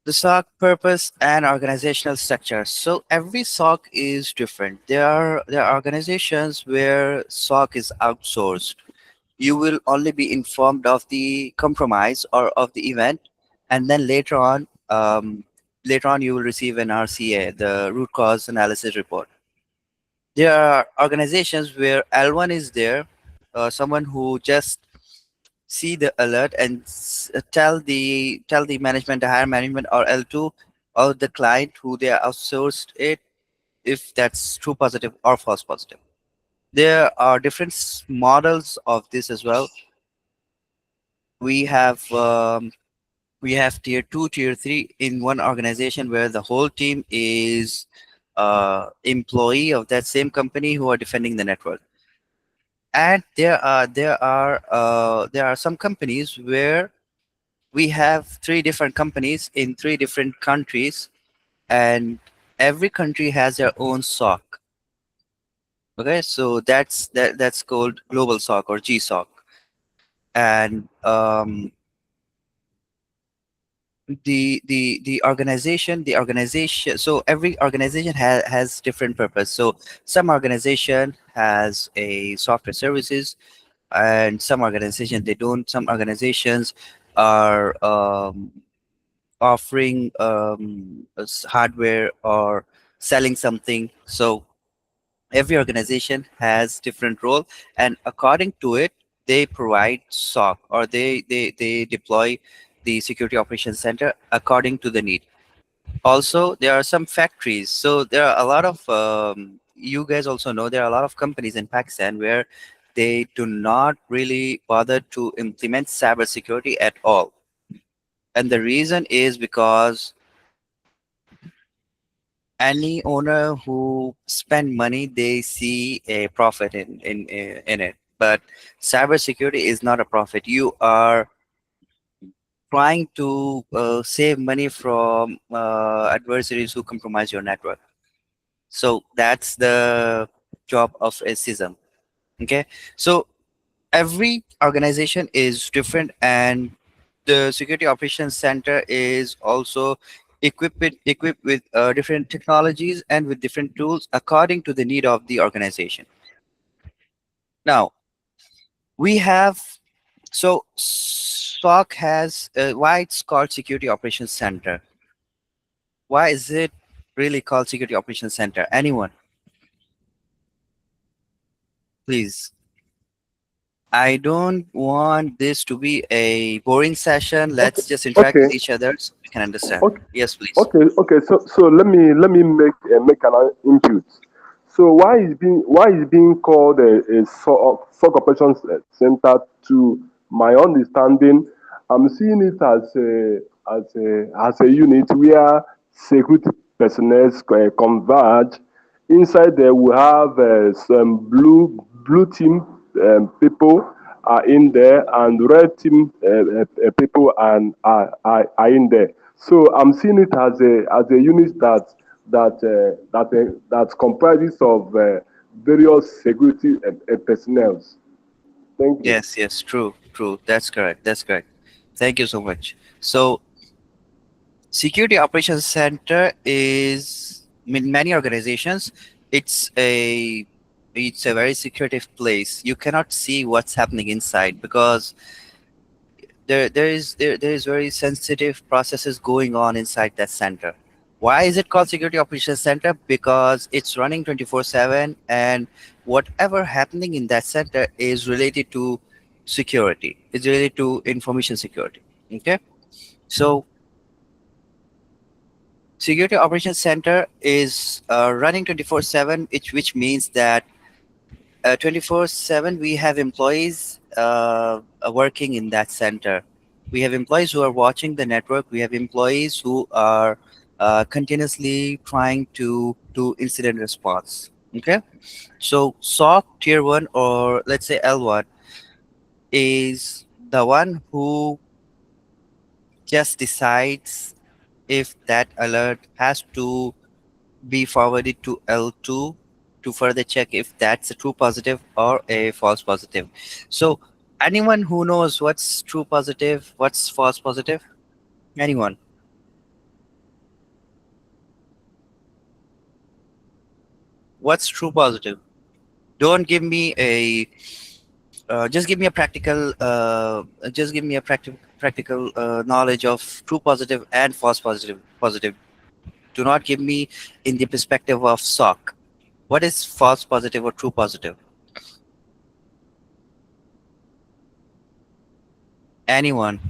The SOC purpose and organizational structure. So every SOC is different. There are organizations where SOC is outsourced. You will only be informed of the compromise or of the event, and then later on you will receive an RCA, the root cause analysis report. There are organizations where L1 is there, someone who just see the alert and tell the management, the higher management, or L2 or the client who they are outsourced it, if that's true positive or false positive. There are different models of this as well. We have tier 2, tier 3 in one organization where the whole team is employee of that same company who are defending the network. And there are some companies where we have three different companies in three different countries, and every country has their own SOC. Okay, so that's called global SOC or GSOC. And the organization, so every organization has different purpose. So some organization has a software services, and some organization they don't. Some organizations are offering hardware or selling something. So every organization has different role, and according to it they provide SOC, or they deploy the security operations center according to the need. Also, there are some factories. So there are a lot of you guys also know there are a lot of companies in Pakistan where they do not really bother to implement cybersecurity at all. And the reason is because any owner who spend money, they see a profit in it. But cybersecurity is not a profit. You are trying to save money from adversaries who compromise your network. So that's the job of a CISM. Okay, so every organization is different, and the security operations center is also equipped with different technologies and with different tools according to the need of the organization. Now we have, so SOC has why it's called security operations center. Why is it really called security operations center? Anyone, please. I don't want this to be a boring session.
Okay,
Let's just interact
okay,
with each other so we can understand.
okay,
Yes, please.
okay. So let me make an input. So why is being called a SOC operations center? To my understanding, I'm seeing it as a unit where security personnel converge. Inside there, we have some blue team people are in there, and red team people are in there. So I'm seeing it as a unit that comprises of various security personnel. Thank you.
Yes, true. That's correct. That's correct. Thank you so much. So, security operations center is in many organizations. It's a it's a very secretive place. You cannot see what's happening inside because there is very sensitive processes going on inside that center. Why is it called security operations center? Because it's running 24/7, and whatever happening in that center is related to security. It's related to information security. Okay, so security operations center is running 24/7, which means that 24/7 we have employees working in that center. We have employees who are watching the network. We have employees who are continuously trying to do incident response. Okay, so SOC tier 1, or let's say L1, is the one who just decides if that alert has to be forwarded to L2 to further check if that's a true positive or a false positive. So, anyone who knows what's true positive, what's false positive? Anyone? What's true positive? Don't give me a just give me a practical just give me a practical knowledge of true positive and false positive. Do not give me in the perspective of SOC. What is false positive or true positive? Anyone?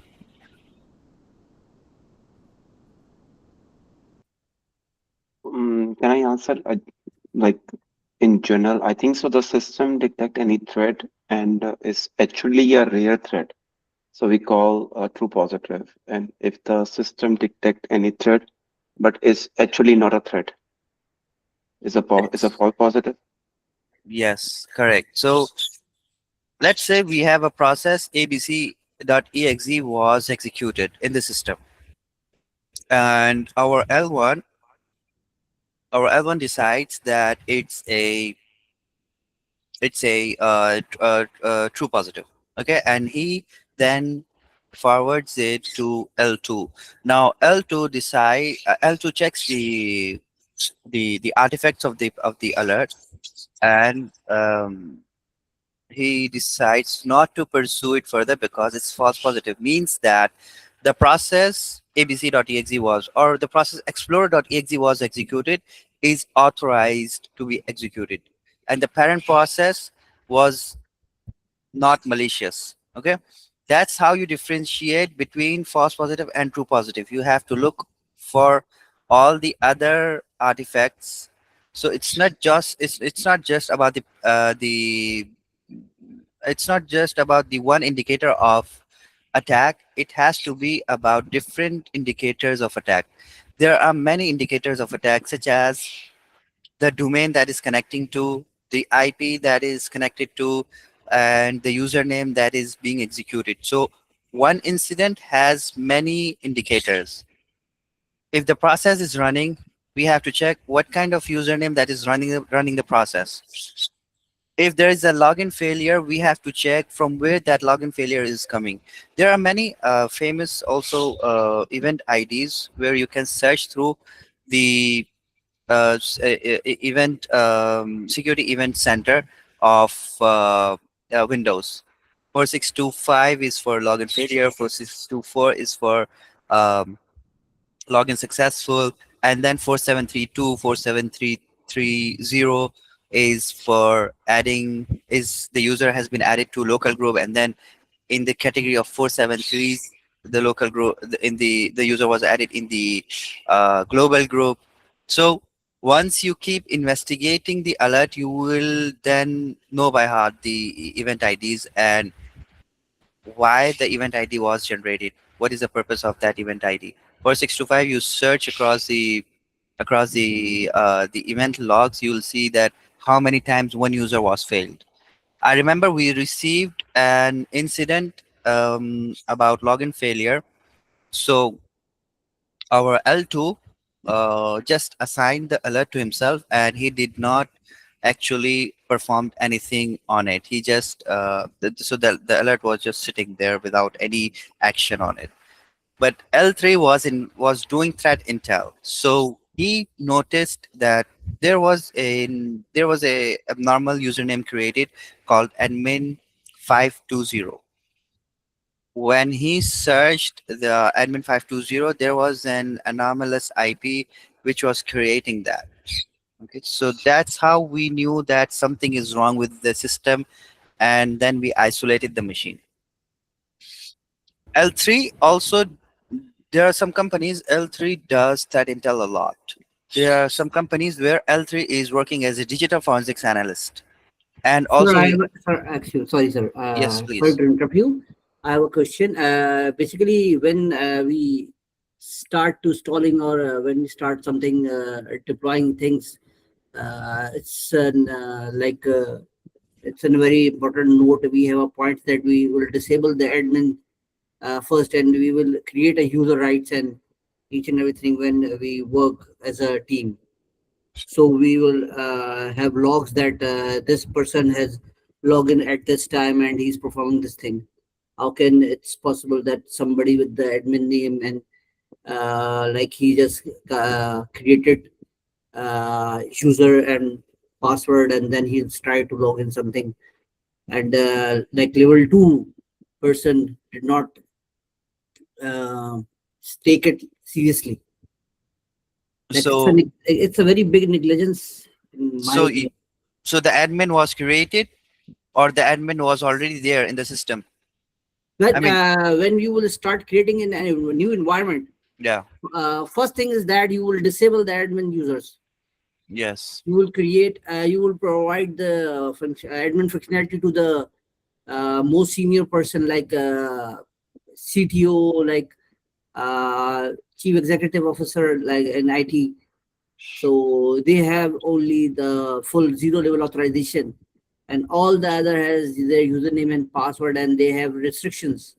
Can I answer? Like in general, I think so. The system detect any threat and is actually a rare threat. So we call true positive. And if the system detect any threat, but is actually not a threat, is a
It's
false positive.
yes, correct. So let's say we have a process ABC .exe was executed in the system, and our L1 decides that it's a true positive. Okay, and he then forwards it to L2. Now L2 checks the artifacts of the alert, and he decides not to pursue it further because it's false positive. Means that the process abc.exe was, or the process explorer.exe was executed, is authorized to be executed, and the parent process was not malicious. Okay, that's how you differentiate between false positive and true positive. You have to look for all the other artifacts. So it's not just about the it's not just about the one indicator of attack. It has to be about different indicators of attack. There are many indicators of attack, such as the domain that is connecting to, the IP that is connected to, and the username that is being executed. So one incident has many indicators. If the process is running, we have to check what kind of username that is running the process. If there is a login failure, we have to check from where that login failure is coming. There are many famous also event IDs where you can search through the event security event center of Windows. 4625 is for login failure. 4624 is for um, login successful, and then 4732, 47330 is for adding, is the user has been added to local group, and then in the category of 473, the local group, in the user was added in the global group. So once you keep investigating the alert, you will then know by heart the event IDs and why the event ID was generated. What is the purpose of that event ID? For 625, you search across the event logs. You'll see that how many times one user was failed. I remember we received an incident about login failure. So our L2 just assigned the alert to himself, and he did not actually performed anything on it. He just so the alert was just sitting there without any action on it. But L3 was doing threat intel, so he noticed that there was a abnormal username created called admin 520. When he searched the admin 520, there was an anomalous IP which was creating that. Okay, so that's how we knew that something is wrong with the system, and then we isolated the machine. L3 also, there are some companies L3 does that intel a lot. There are some companies where L3 is working as a digital forensics analyst, and
Sir,
also
sir, actually, sorry, sir.
yes,
Sorry
please.
to interrupt you. I have a question. Basically, when we start to stalling, or when we start something, deploying things, it's it's a very important note. We have a point that we will disable the admin first, and we will create a user rights and each and everything when we work as a team. So we will have logs that this person has logged in at this time and he's performing this thing. How can it's possible that somebody with the admin name and like he just created user and password, and then he's tried to log in something, and like level 2 person did not uh, take it seriously. Like
So
it's a very big negligence in my
so
opinion.
so the admin was created, or the admin was already there in the system? I
But
mean,
when you will start creating in a new environment,
yeah,
first thing is that you will disable the admin users.
yes.
You will create, you will provide the admin functionality to the most senior person, like CTO, like chief executive officer, like in IT. So they have only the full zero level authorization, and all the other has their username and password, and they have restrictions.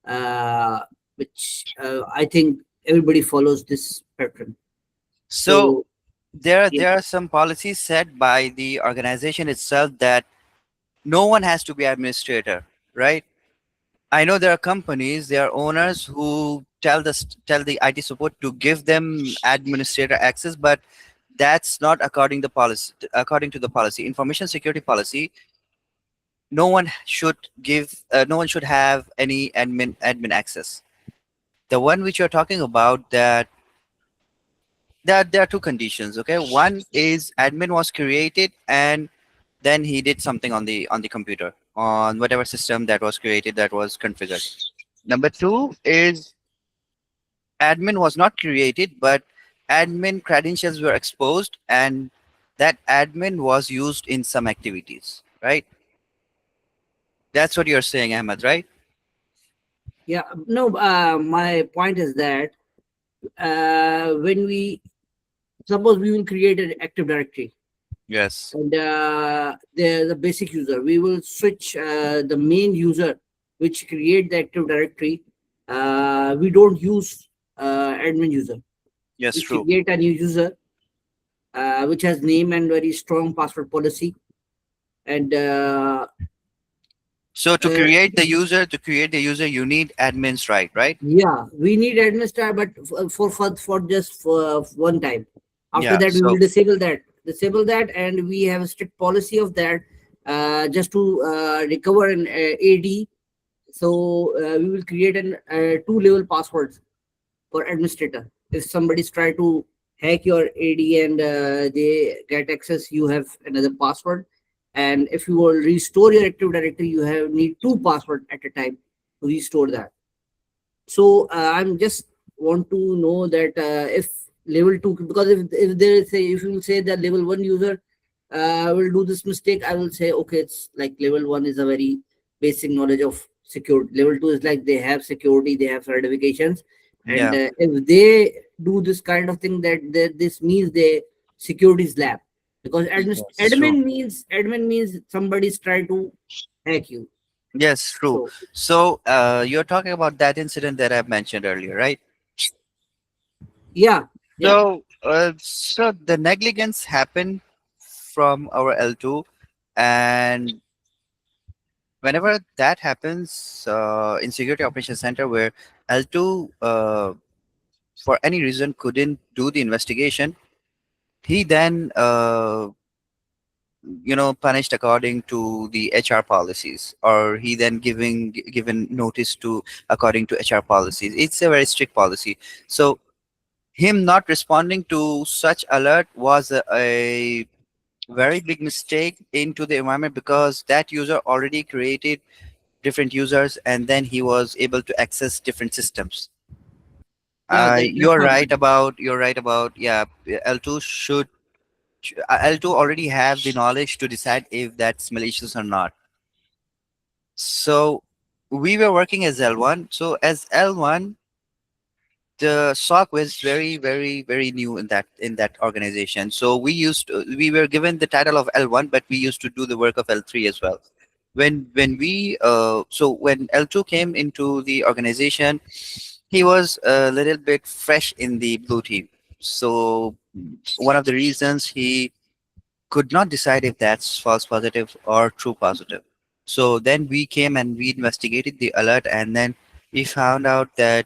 uh, which I think everybody follows this pattern.
So
So yeah,
there are some policies set by the organization itself that no one has to be administrator, right? I know there are companies, there are owners who tell the IT support to give them administrator access, but that's not according the policy. According to the policy, information security policy, no one should have any admin access. The one which you're talking about, that there are two conditions. Okay, one is admin was created and then he did something on the computer, on whatever system that was created, that was configured. Number two is admin was not created, but admin credentials were exposed, and that admin was used in some activities, right? That's what you're saying, Ahmed, right?
yeah, no, my point is that when we suppose we will create an Active Directory,
Yes.
and the basic user, we will switch the main user which create the Active Directory. We don't use admin user.
Yes,
We
true.
create a new user which has name and very strong password policy. And
So to
uh,
create the user, you need admins, right?
yeah, we need administrator, but for just for one time. After
Yeah.
that, we will
So
disable that, and we have a strict policy of that, just to recover an AD. So we will create an two-level passwords for administrator. If somebody's try to hack your AD and they get access, you have another password. And if you will restore your Active Directory, you have need two password at a time to restore that. So I'm just want to know that if level 2, because if they say, if you will say that level 1 user will do this mistake, I will say okay, it's like level 1 is a very basic knowledge of security. Level 2 is like they have security, they have certifications, and
yeah.
if they do this kind of thing, that this means they securities lab, because
Yes, true.
admin means somebody's trying to hack you.
Yes, true.
So
So you're talking about that incident that I mentioned earlier, right?
yeah, yeah.
So the negligence happened from our L2, and whenever that happens in security operations center, where L2 for any reason couldn't do the investigation, he then punished according to the HR policies, or he then given notice to according to HR policies. It's a very strict policy. So him not responding to such alert was a very big mistake into the environment, because that user already created different users and then he was able to access different systems.
Yeah, that's
You're
my
right
point.
about yeah, L2 should L2 already have the knowledge to decide if that's malicious or not. So we were working as L1. So as L1, the SOC was very, very, very new in that organization. So we were given the title of L1, but we used to do the work of L3 as well. When L2 came into the organization, he was a little bit fresh in the blue team. So one of the reasons he could not decide if that's false positive or true positive. So then we came and we investigated the alert, and then we found out that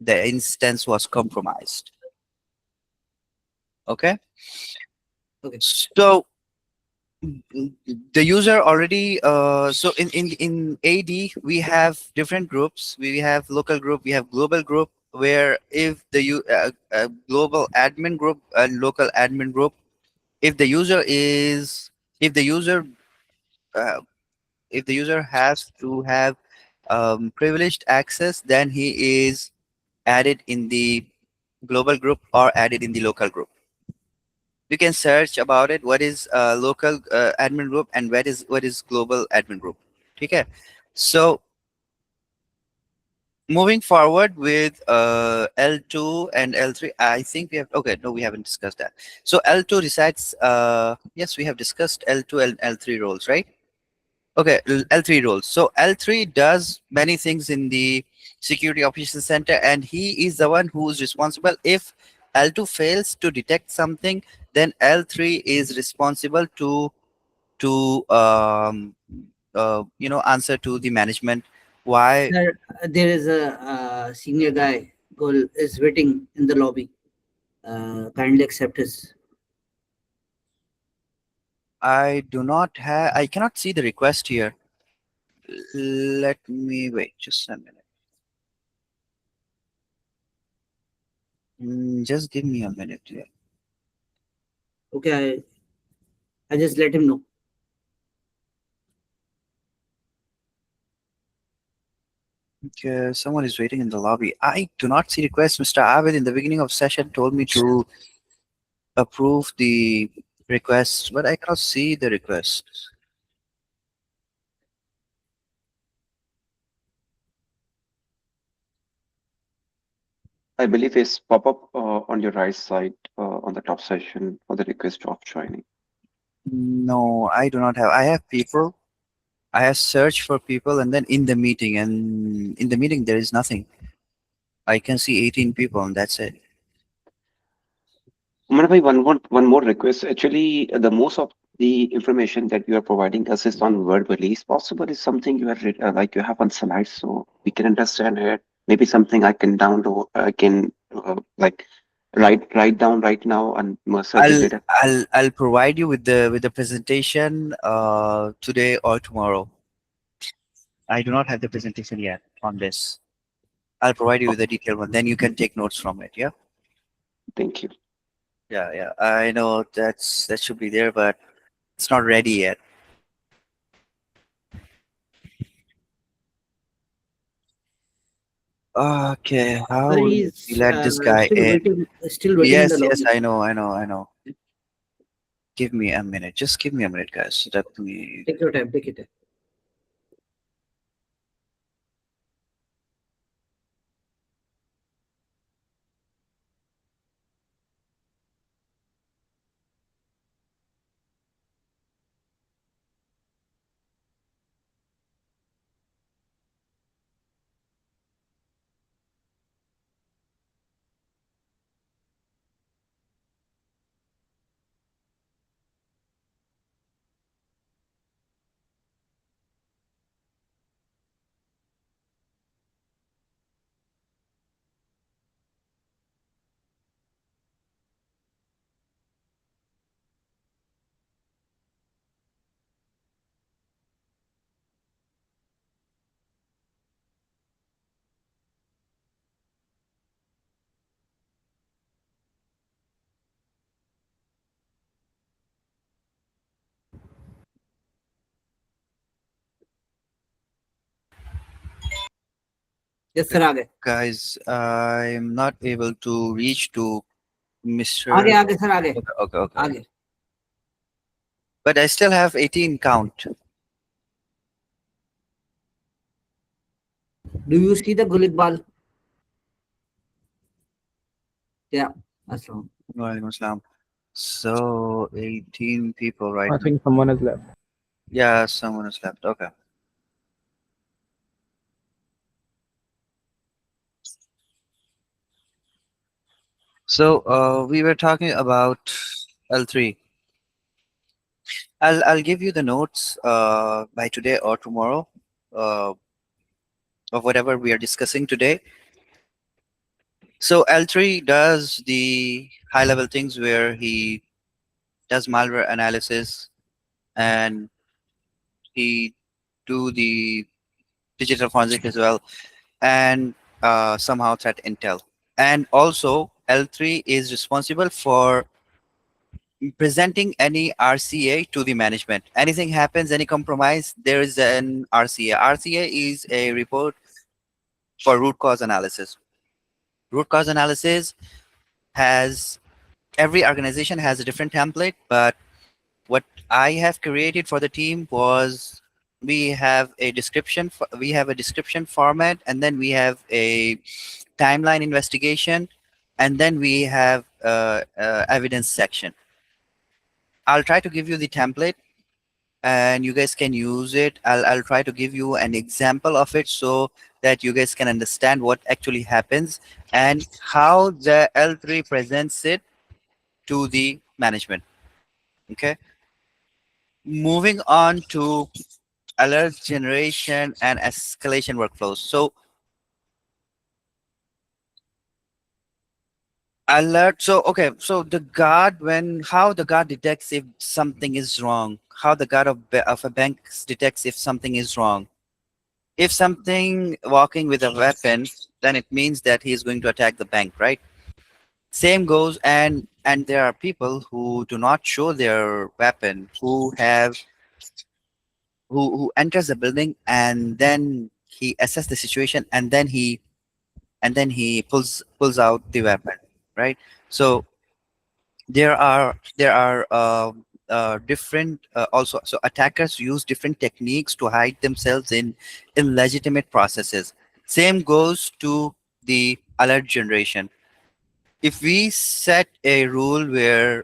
the instance was compromised. Okay.
Okay.
So the user already so in AD we have different groups. We have local group, we have global group, where if global admin group and local admin group, if the user is if the user uh, if the user has to have privileged access, then he is added in the global group or added in the local group. You can search about it, what is local admin group and what is global admin group. Okay. So moving forward with L2 and L3, I think we have, okay, no, we haven't discussed that. So L2 decides, yes, we have discussed L2 and L3 roles, right? Okay, L3 roles. So L3 does many things in the security operations center, and he is the one who is responsible. If L2 fails to detect something, then L3 is responsible to answer to the management. Why?
Sir, there is a senior guy who is waiting in the lobby. Kindly accept his.
I do not have. I cannot see the request here. Let me wait just a minute. Just give me a minute here.
Okay, I just let him know.
Okay, someone is waiting in the lobby. I do not see request. Mr. Abid in the beginning of session told me to approve the request, but I cannot see the request.
I believe it's pop up on your right side on the top section for the request of joining.
No, I do not have. I have people. I have searched for people, and then in the meeting there is nothing. I can see 18 people, and that's it.
Umar bhai, one more request. Actually, the most of the information that you are providing us is on verbally. Is possible is something you have like you have on slides, so we can understand it. Maybe something I can download. I can like write down right now and search it
I'll
later.
I'll provide you with the presentation today or tomorrow. I do not have the presentation yet on this. I'll provide you with a detailed one. Then you can take notes from it. Yeah.
Thank you.
Yeah, yeah. I know that should be there, but it's not ready yet. Okay, how
Sir,
will we
he's
let this guy in?
still waiting in the
Yes, yes,
lobby.
I know. Give me a minute. Just give me a minute, guys. Let me.
Take your time. Take it. Yes, sir. आगे.
Guys, I'm not able to reach to
आगे
Mr.
आगे sir आगे.
Okay.
आगे.
But I still have 18 count.
Do you see the Gulik ball? Yeah. Assalam.
Walaikum assalam. So 18 people right
I
now.
think someone has left.
Yeah, someone has left. Okay. So we were talking about L3. I'll give you the notes by today or tomorrow uh, of whatever we are discussing today. So L3 does the high level things where he does malware analysis and he do the digital forensic as well, and somehow threat intel. And also L3 is responsible for presenting any RCA to the management. Anything happens, any compromise, there is an RCA. RCA is a report for root cause analysis. Root cause analysis has every organization has a different template, but what I have created for the team was we have a description, we have a description format, and then we have a timeline investigation, and then we have evidence section. I'll try to give you the template and you guys can use it. I'll try to give you an example of it so that you guys can understand what actually happens and how the L3 presents it to the management. Okay. Moving on to alert generation and escalation workflows. So alert. So okay. So the guard, when how the guard detects if something is wrong, how the guard of a bank detects if something is wrong. If something walking with a weapon, then it means that he is going to attack the bank, right? Same goes, and there are people who do not show their weapon, who enters the building and then he assess the situation and then he pulls out the weapon, right? So there are different also, so attackers use different techniques to hide themselves in illegitimate processes. Same goes to the alert generation. If we set a rule where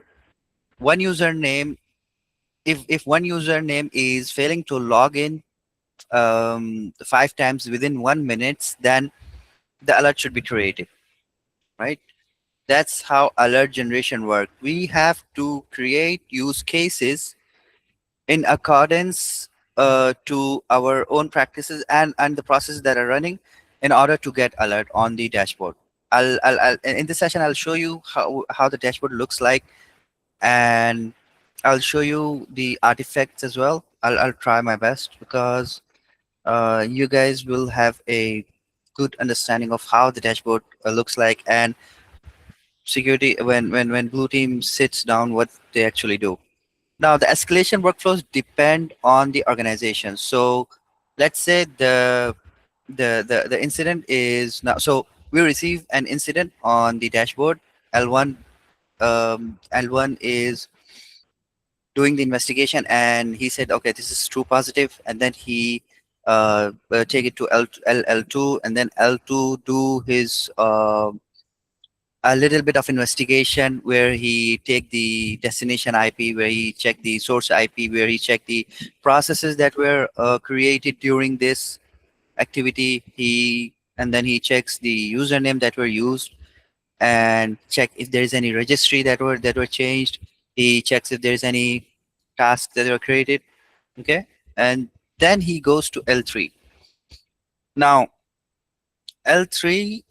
one username if one username is failing to log in 5 times within 1 minute, then the alert should be created, right? That's how alert generation work. We have to create use cases in accordance to our own practices and the processes that are running in order to get alert on the dashboard. I'll in this session I'll show you how the dashboard looks like, and I'll show you the artifacts as well. I'll try my best because you guys will have a good understanding of how the dashboard looks like, and security when blue team sits down what they actually do. Now the escalation workflows depend on the organization. So let's say the incident is now, so we receive an incident on the dashboard. L1 is doing the investigation and he said, okay, this is true positive, and then he take it to L2, and then L2 do his a little bit of investigation where he take the destination IP, where he check the source IP, where he check the processes that were created during this activity. And then he checks the username that were used and check if there is any registry that were changed. He checks if there is any tasks that were created. Okay, and then he goes to L3. Now L3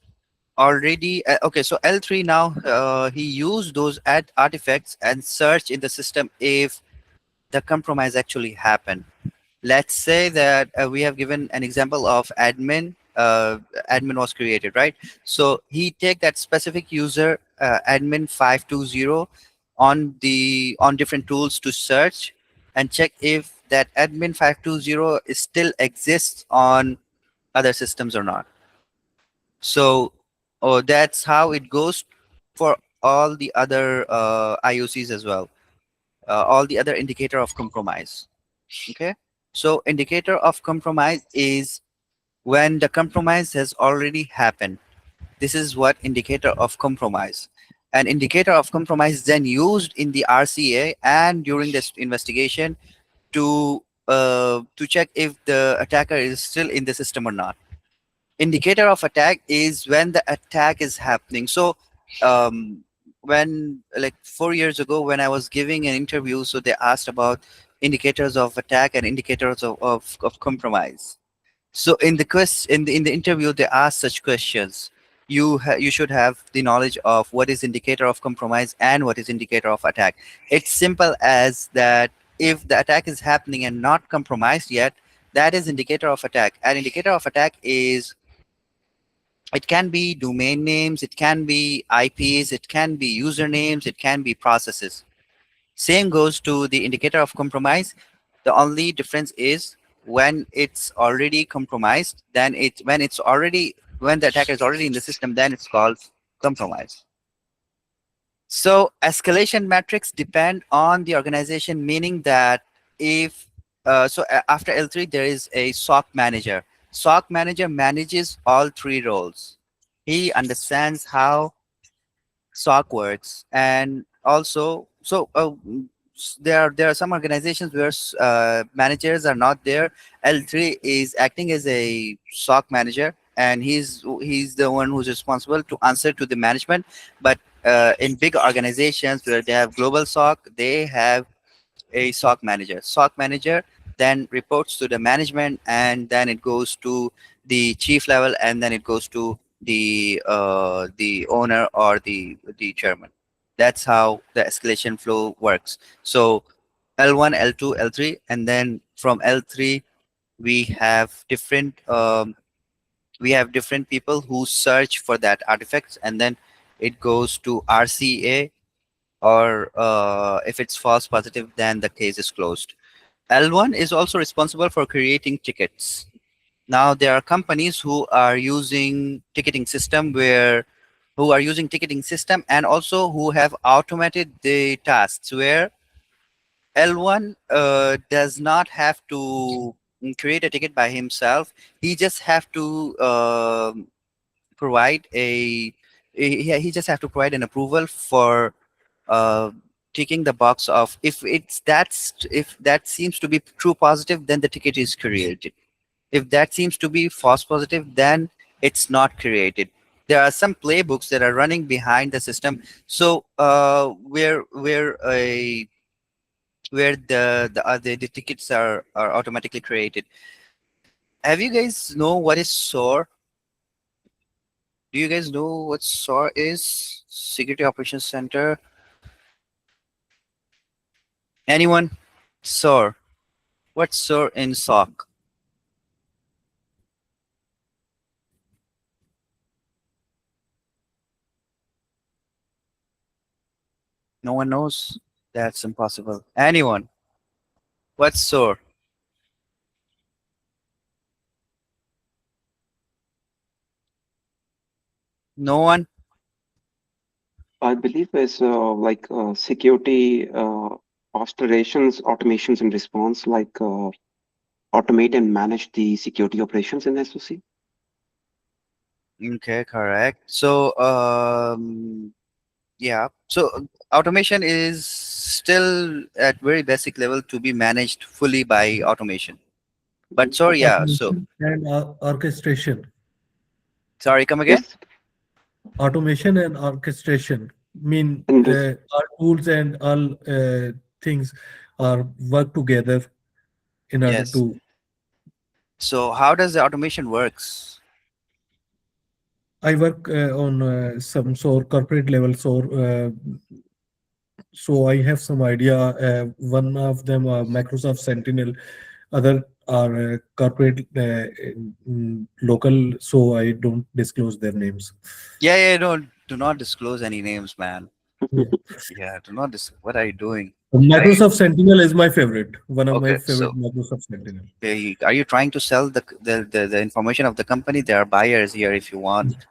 already okay, so L3 now he used those artifacts and search in the system if the compromise actually happened. Let's say that we have given an example of admin was created, right? So he take that specific user admin 520 on different tools to search and check if that admin 520 is still exists on other systems or not. So that's how it goes for all the other IOCs as well, all the other indicator of compromise. Okay, so indicator of compromise is when the compromise has already happened. This is what indicator of compromise. An indicator of compromise then used in the RCA and during this investigation to check if the attacker is still in the system or not. Indicator of attack is when the attack is happening. So when, like 4 years ago when I was giving an interview, so they asked about indicators of attack and indicators of compromise. So in the in the interview they asked such questions. You should have the knowledge of what is indicator of compromise and what is indicator of attack. It's simple as that. If the attack is happening and not compromised yet, that is indicator of attack. An indicator of attack is, it can be domain names, it can be IPs, it can be usernames, it can be processes. Same goes to the indicator of compromise. The only difference is when it's already compromised, then when the attacker is already in the system, then it's called compromise. So escalation metrics depend on the organization, meaning that if after L3 there is a SOC manager. SOC manager manages all three roles. He understands how SOC works, and also there are some organizations where managers are not there. L3 is acting as a SOC manager, and he's the one who's responsible to answer to the management. But in big organizations where they have global SOC, they have a SOC manager. SOC manager then reports to the management, and then it goes to the chief level, and then it goes to the owner or the chairman. That's how the escalation flow works. So L1, L2, L3, and then from L3 we have different people who search for that artifacts, and then it goes to RCA, or if it's false positive, then the case is closed. L1 is also responsible for creating tickets. Now there are companies who are using ticketing system, and also who have automated the tasks where L1 does not have to create a ticket by himself. He just have to provide he just have to provide an approval for uh, ticking the box of, if that seems to be true positive, then the ticket is created. If that seems to be false positive, then it's not created. There are some playbooks that are running behind the system. So where the tickets are automatically created. Have you guys know what is SOAR? Do you guys know what SOAR is? Security Operations Center. Anyone? SOAR. What's SOAR in SOC? No one knows? That's impossible. Anyone? What's SOAR? No one?
I believe it's like security operations, automations, and response, like automate and manage the security operations in SOC.
Okay, correct. So yeah. So automation is still at very basic level to be managed fully by automation. But sorry, yeah. So
Automation and orchestration.
sorry, come again.
Yes.
Automation and orchestration mean
And this,
all tools and all things are work together in order
Yes.
to.
So how does the automation works?
I work on some sort corporate level, so I have some idea. One of them are Microsoft Sentinel, other are corporate local, so I don't disclose their names.
Yeah, yeah. Do not disclose any names, man.
Yeah.
Yeah, do not what are you doing?
Microsoft Sentinel is my favorite, one of my
Okay,
favorite
so
Microsoft Sentinel.
are you trying to sell the information of the company? There are buyers here if you want.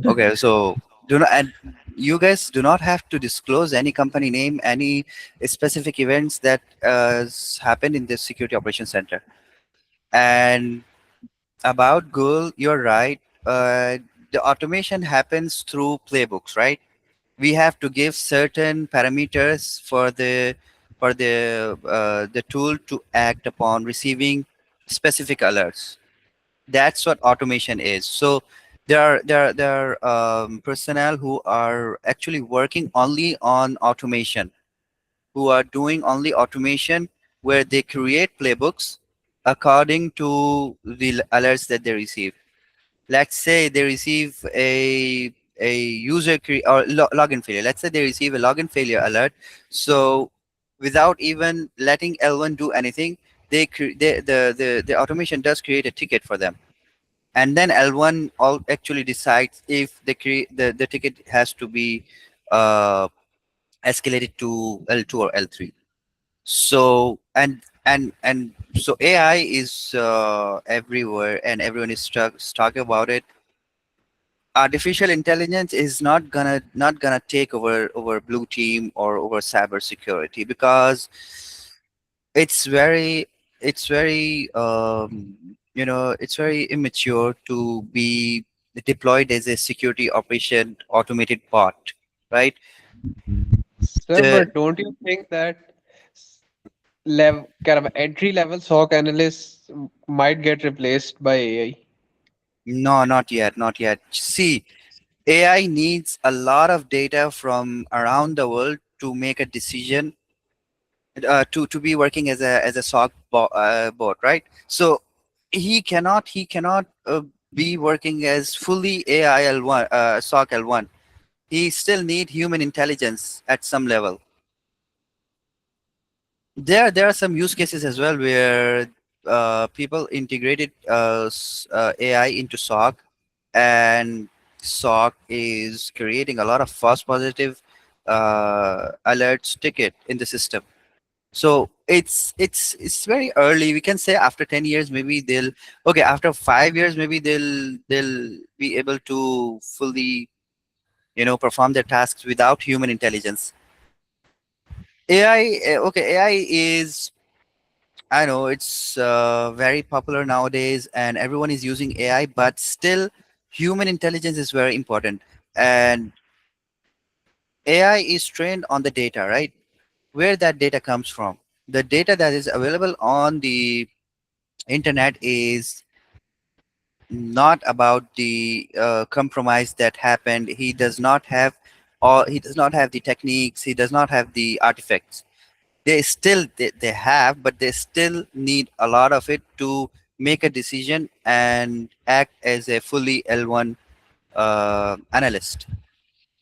Okay, so do not, and you guys do not have to disclose any company name, any specific events that happened in the security operations center. And about Google, you're right. The automation happens through playbooks, right? We have to give certain parameters for the tool to act upon receiving specific alerts. That's what automation is. So there are personnel who are actually working only on automation, who are doing only automation, where they create playbooks according to the alerts that they receive. Let's say they receive a login failure. Let's say they receive a login failure alert. So without even letting L1 do anything, the automation does create a ticket for them, and then L1 actually decides if the ticket has to be uh, escalated to L2 or L3. So so AI is everywhere, and everyone is talking about it. Artificial intelligence is not gonna take over blue team or over cybersecurity, because it's very it's very immature to be deployed as a security operation automated bot, right?
Sir,
The
but don't you think that level kind of entry level SOC analysts might get replaced by AI?
No, not yet, not yet. See, AI needs a lot of data from around the world to make a decision, to be working as a bot, right? So he cannot be working as fully AI L1, SOC L1. He still need human intelligence at some level. There are some use cases as well where people integrated AI into SOC, and SOC is creating a lot of false positive alerts ticket in the system. So it's very early. We can say after 10 years maybe they'll, okay, after 5 years maybe they'll be able to fully, perform their tasks without human intelligence. AI, AI is, I know it's very popular nowadays and everyone is using AI, but still human intelligence is very important. And AI is trained on the data, right? Where that data comes from. The data that is available on the internet is not about the compromise that happened. He does not have the techniques. He does not have the artifacts. They have, but they still need a lot of it to make a decision and act as a fully L1 analyst.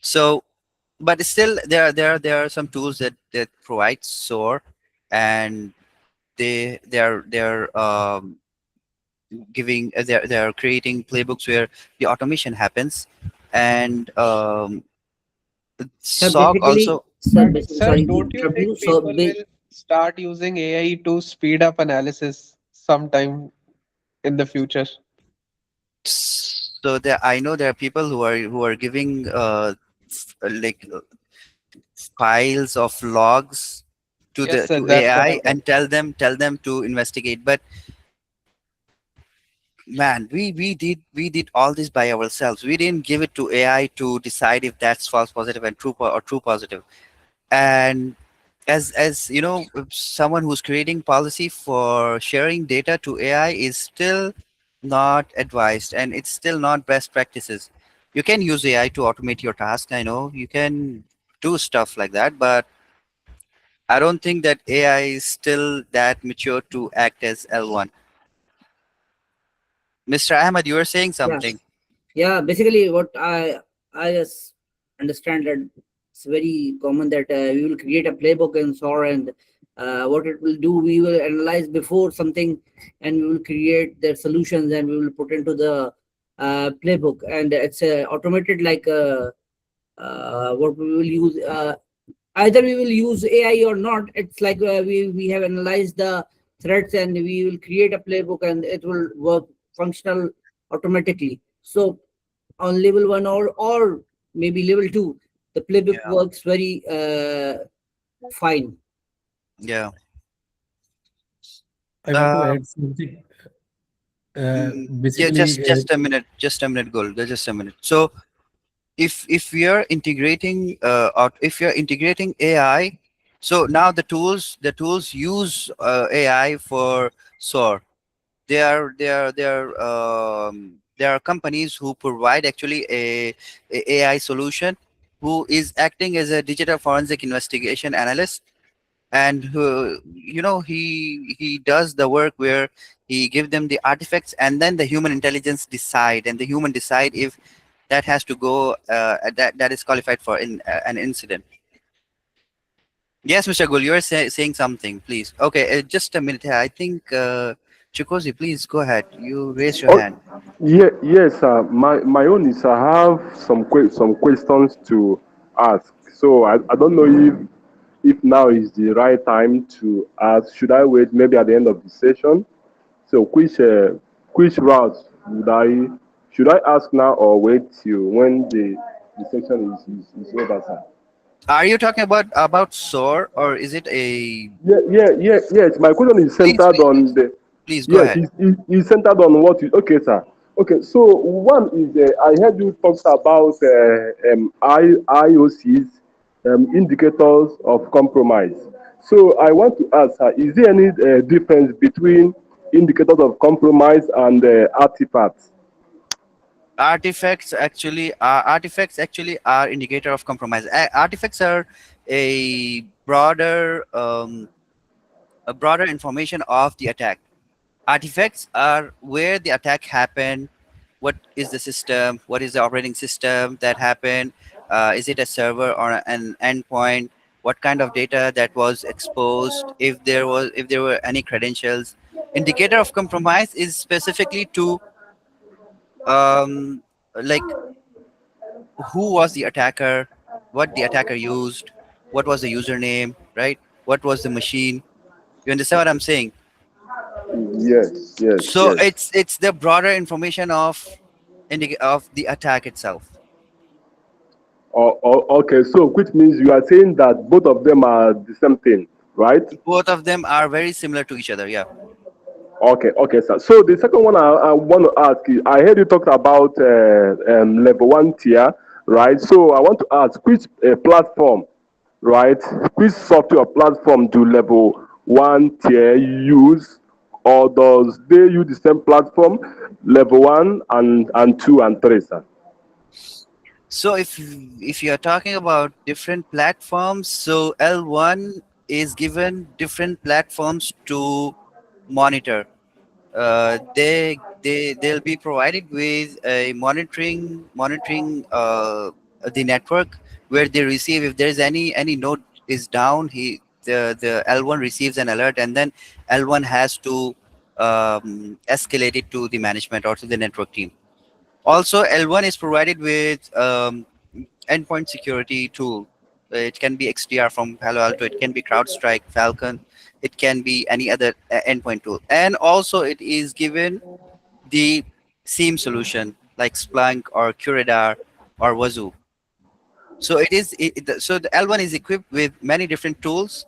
So, but still there are some tools that provide SOAR, and they're giving they're creating playbooks where the automation happens, and
So
SOC
basically,
also.
sir, basically,
Sir,
sorry to
don't you
interrupt
think
you. So,
people will start using AI to speed up analysis sometime in the future?
So there, I know there are people who are giving like files of logs to
Yes,
the
sir,
to
that's what I
AI
meant.
and tell them to investigate. But man, we did all this by ourselves. We didn't give it to AI to decide if that's false positive and or true positive. And as you know, someone who's creating policy for sharing data to AI is still not advised, and it's still not best practices. You can use AI to automate your task. I know you can do stuff like that, but I don't think that AI is still that mature to act as L1. Mr. Ahmed, you were saying
yes,
something.
yeah. Basically, what I just understand that it's very common that we will create a playbook in SOAR, and what it will do, we will analyze before something, and we will create the solutions, and we will put into the playbook, and it's automated like what we will use. Either we will use AI or not. It's like we have analyzed the threats, and we will create a playbook, and it will work functional automatically. So on level 1 or maybe level 2, the playbook
Yeah.
works very fine.
Yeah.
I want to add something.
Yeah,
Basically,
just a minute, Gold. Just a minute. So if we are integrating or if you're integrating AI, so now the tools use AI for SOAR. There are companies who provide actually a AI solution who is acting as a digital forensic investigation analyst, and who, he does the work where he give them the artifacts, and then the human intelligence decide, and the human decide if that has to go, that is qualified for an incident. Yes, Mr. Gul, you are saying something, please. Okay, just a minute here. I think Chikosi, please go ahead. You raise your
Oh,
hand.
yeah, yes. My own is I have some questions to ask. So I don't know if now is the right time to ask. Should I wait maybe at the end of the session? So which route would I should I ask now or wait till when the session is over, sir?
Are you talking about SOAR, or is it a?
Yes. My question is
Please,
centered
please,
on
please,
the
please go
yes,
ahead.
it's centered on what you okay, sir. Okay, so one is I heard you talked about IOCs indicators of compromise. So I want to ask, is there any difference between indicators of compromise and artifacts?
Artifacts actually are indicator of compromise. Artifacts are a broader information of the attack. Artifacts are where the attack happened. What is the system? What is the operating system that happened? Is it a server or an endpoint? What kind of data that was exposed? If there were any credentials. Indicator of compromise is specifically to um, like who was the attacker, what the attacker used, what was the username, right? What was the machine? You understand what I'm saying?
Yes, yes,
So
yes.
it's the broader information of of the attack itself.
Okay, so which means you are saying that both of them are the same thing, right?
Both of them are very similar to each other. Yeah.
Okay, okay, sir. So the second one I want to ask you, I heard you talked about level one tier, right? So I want to ask which platform, right? Which software platform do level one tier use, or does they use the same platform, level one and two and three, sir?
So if you are talking about different platforms, so L1 is given different platforms to monitor. They'll be provided with a monitoring the network where they receive if there's any node is down. The L1 receives an alert, and then L1 has to escalate it to the management or to the network team. Also, L1 is provided with endpoint security tool. It can be XDR from Palo Alto. It can be CrowdStrike, Falcon. It can be any other endpoint tool. And also, it is given the SIEM solution like Splunk or Curadar or Wazoo. So so the L1 is equipped with many different tools,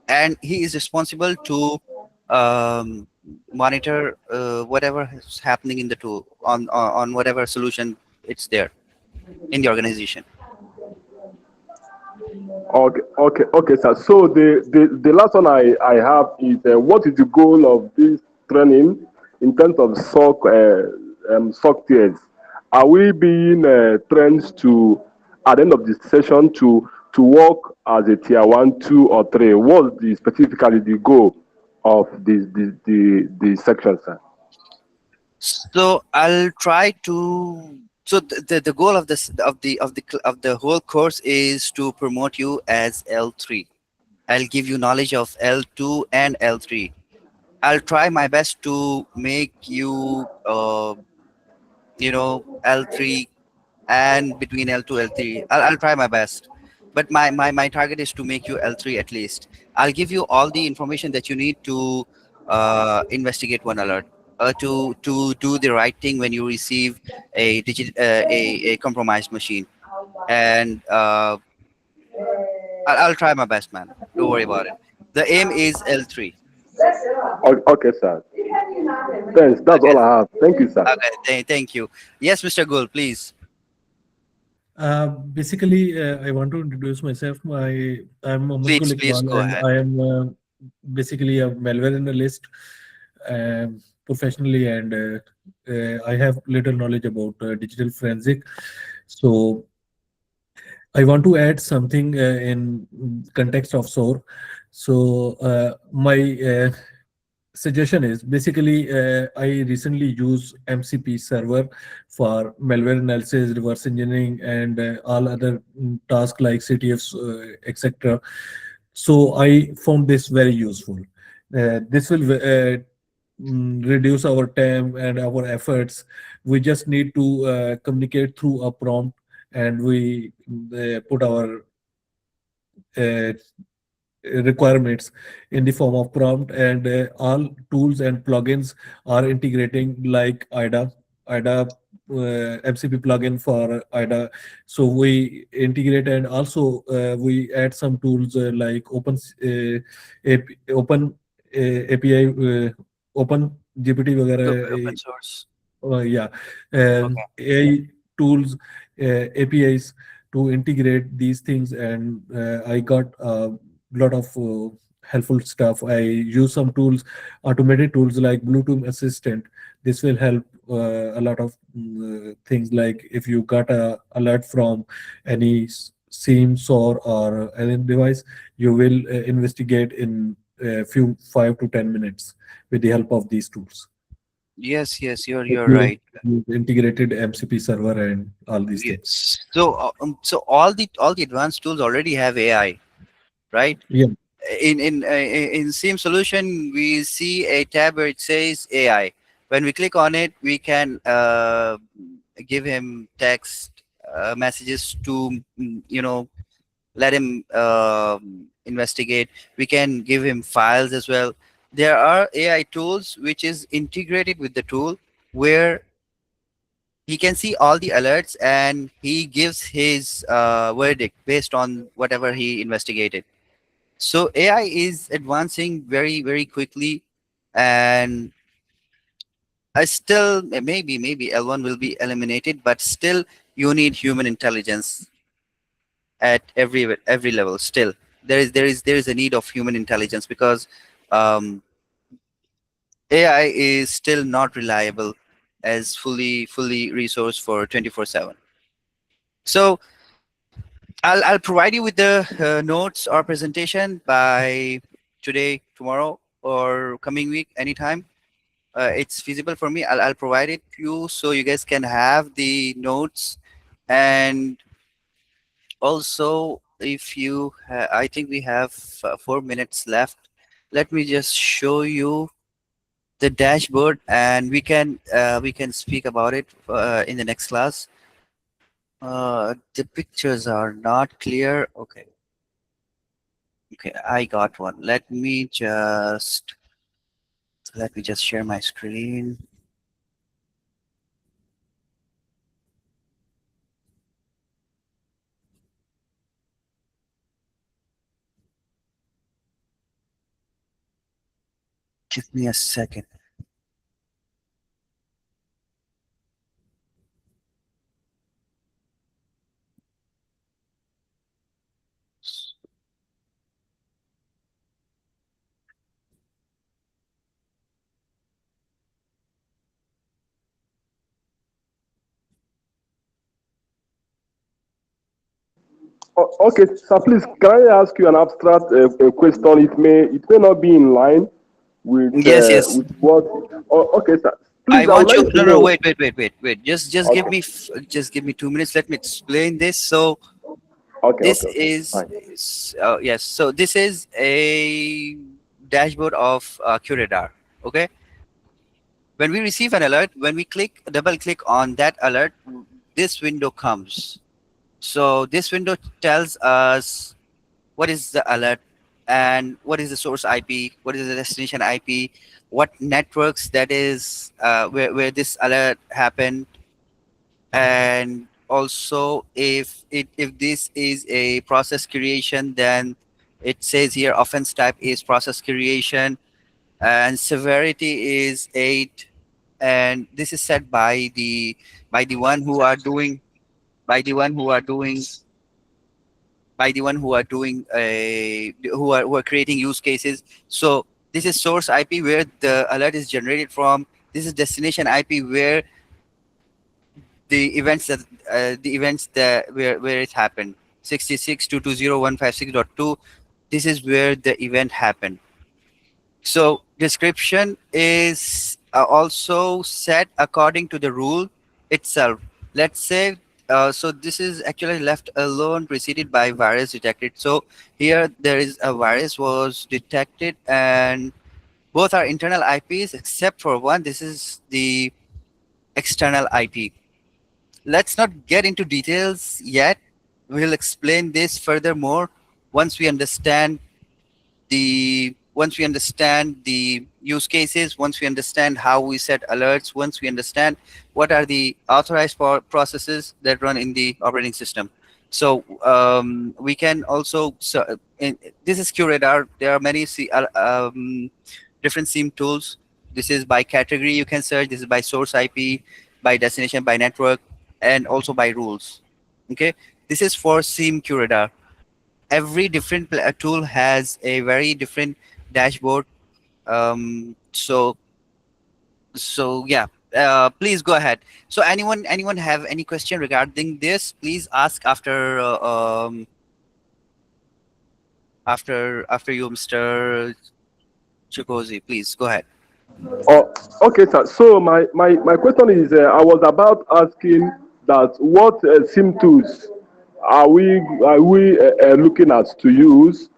and he is responsible to um, monitor whatever is happening in the tool on whatever solution it's there in the organization.
Okay, okay, okay, sir. So the last one I have is what is the goal of this training in terms of SOC tiers? Are we being trained to at the end of this session to work as a tier one, two, or three? What's specifically the goal of the section, sir?
So I'll try to. So the goal of this of the whole course is to promote you as L3. I'll give you knowledge of L2 and L3. I'll try my best to make you L3 and between L2 L3. I'll try my best, but my target is to make you L3 at least. I'll give you all the information that you need to investigate one alert, to do the right thing when you receive a compromised machine. And I'll try my best, man. Don't worry about it. The aim is L3.
Okay, sir. Thanks. That's
Okay.
all I have. Thank you, sir.
Okay. Thank you. Yes, Mr. Gul, please.
Basically, I want to introduce myself. I'm Mohammad Gul
Please
Iqbal,
go
and
ahead.
I am basically a malware analyst professionally, and I have little knowledge about digital forensic. So I want to add something in context of SOAR. So my suggestion is basically I recently use MCP server for malware analysis, reverse engineering, and all other tasks like CTFs, etc. So I found this very useful. This will reduce our time and our efforts. We just need to communicate through a prompt, and we put our uh, requirements in the form of prompt, and all tools and plugins are integrating like IDA MCP plugin for IDA. So we integrate, and also we add some tools like open API, open GPT
Open
वगैरह
source.
yeah,
Okay.
AI tools, APIs. to integrate these things, and I got a lot of helpful stuff. I use some tools, automated tools like Bluetooth Assistant. This will help a lot of things, like if you got a alert from any SIM, SOR, or any device, you will investigate in a few 5 to 10 minutes with the help of these tools.
Yes, yes,
If
you're
you
right.
use integrated MCP server and all these things.
Yes. So so all the advanced tools already have AI, right?
Yeah.
In Sim solution, we see a tab where it says AI. When we click on it, we can give him text messages to let him investigate. We can give him files as well. There are AI tools which is integrated with the tool where he can see all the alerts and he gives his verdict based on whatever he investigated. So AI is advancing very, very quickly, and I still maybe L1 will be eliminated, but still you need human intelligence at every level. Still, there is a need of human intelligence because um, AI is still not reliable as fully resourced for 24/7. So I'll provide you with the notes or presentation by today, tomorrow, or coming week, anytime it's feasible for me. I'll provide it to you so you guys can have the notes. And also, if you I think we have 4 minutes left. Let me just show you the dashboard, and we can speak about it in the next class. The pictures are not clear. Okay. Okay, I got one. Let me just share my screen. Give me a second.
Okay, so please, can I ask you an abstract question? It may not be in line
Yes, yes.
with what. Oh, okay, sir.
I
Please, I would
want you.
like to
No, no,
know.
wait. Just give
Okay,
me just give me 2 minutes. Let me explain this. So this
okay,
is
fine.
yes. So this is a dashboard of QRadar. Okay. When we receive an alert, when we double click on that alert, this window comes. So this window tells us what is the alert and what is the source IP, what is the destination IP, what networks that is where this alert happened, and also if this is a process creation, then it says here offense type is process creation and severity is 8, and this is set by the one who are doing by the one who are doing by the one who are creating use cases. So this is source IP where the alert is generated from. This is destination IP where the events that where it happened. 66.220.156.2. This is where the event happened. So description is also set according to the rule itself. Let's say, so this is actually left alone preceded by virus detected. So here there is a virus was detected, and both are internal IPs except for one. This is the external IP. Let's not get into details yet. We'll explain this furthermore once we understand the use cases, once we understand how we set alerts, once we understand what are the authorized processes that run in the operating system. So we can also this is QRadar. There are many different SIEM tools. This is by category you can search. This is by source IP, by destination, by network, and also by rules. Okay. This is for SIM Curador. Every different tool has a very different dashboard. So yeah, please go ahead. So anyone have any question regarding this, please ask after you, Mr. Chikozi. Please go ahead.
Oh, okay, sir. So my question is, I was about asking that what SIM tools are we looking at to use?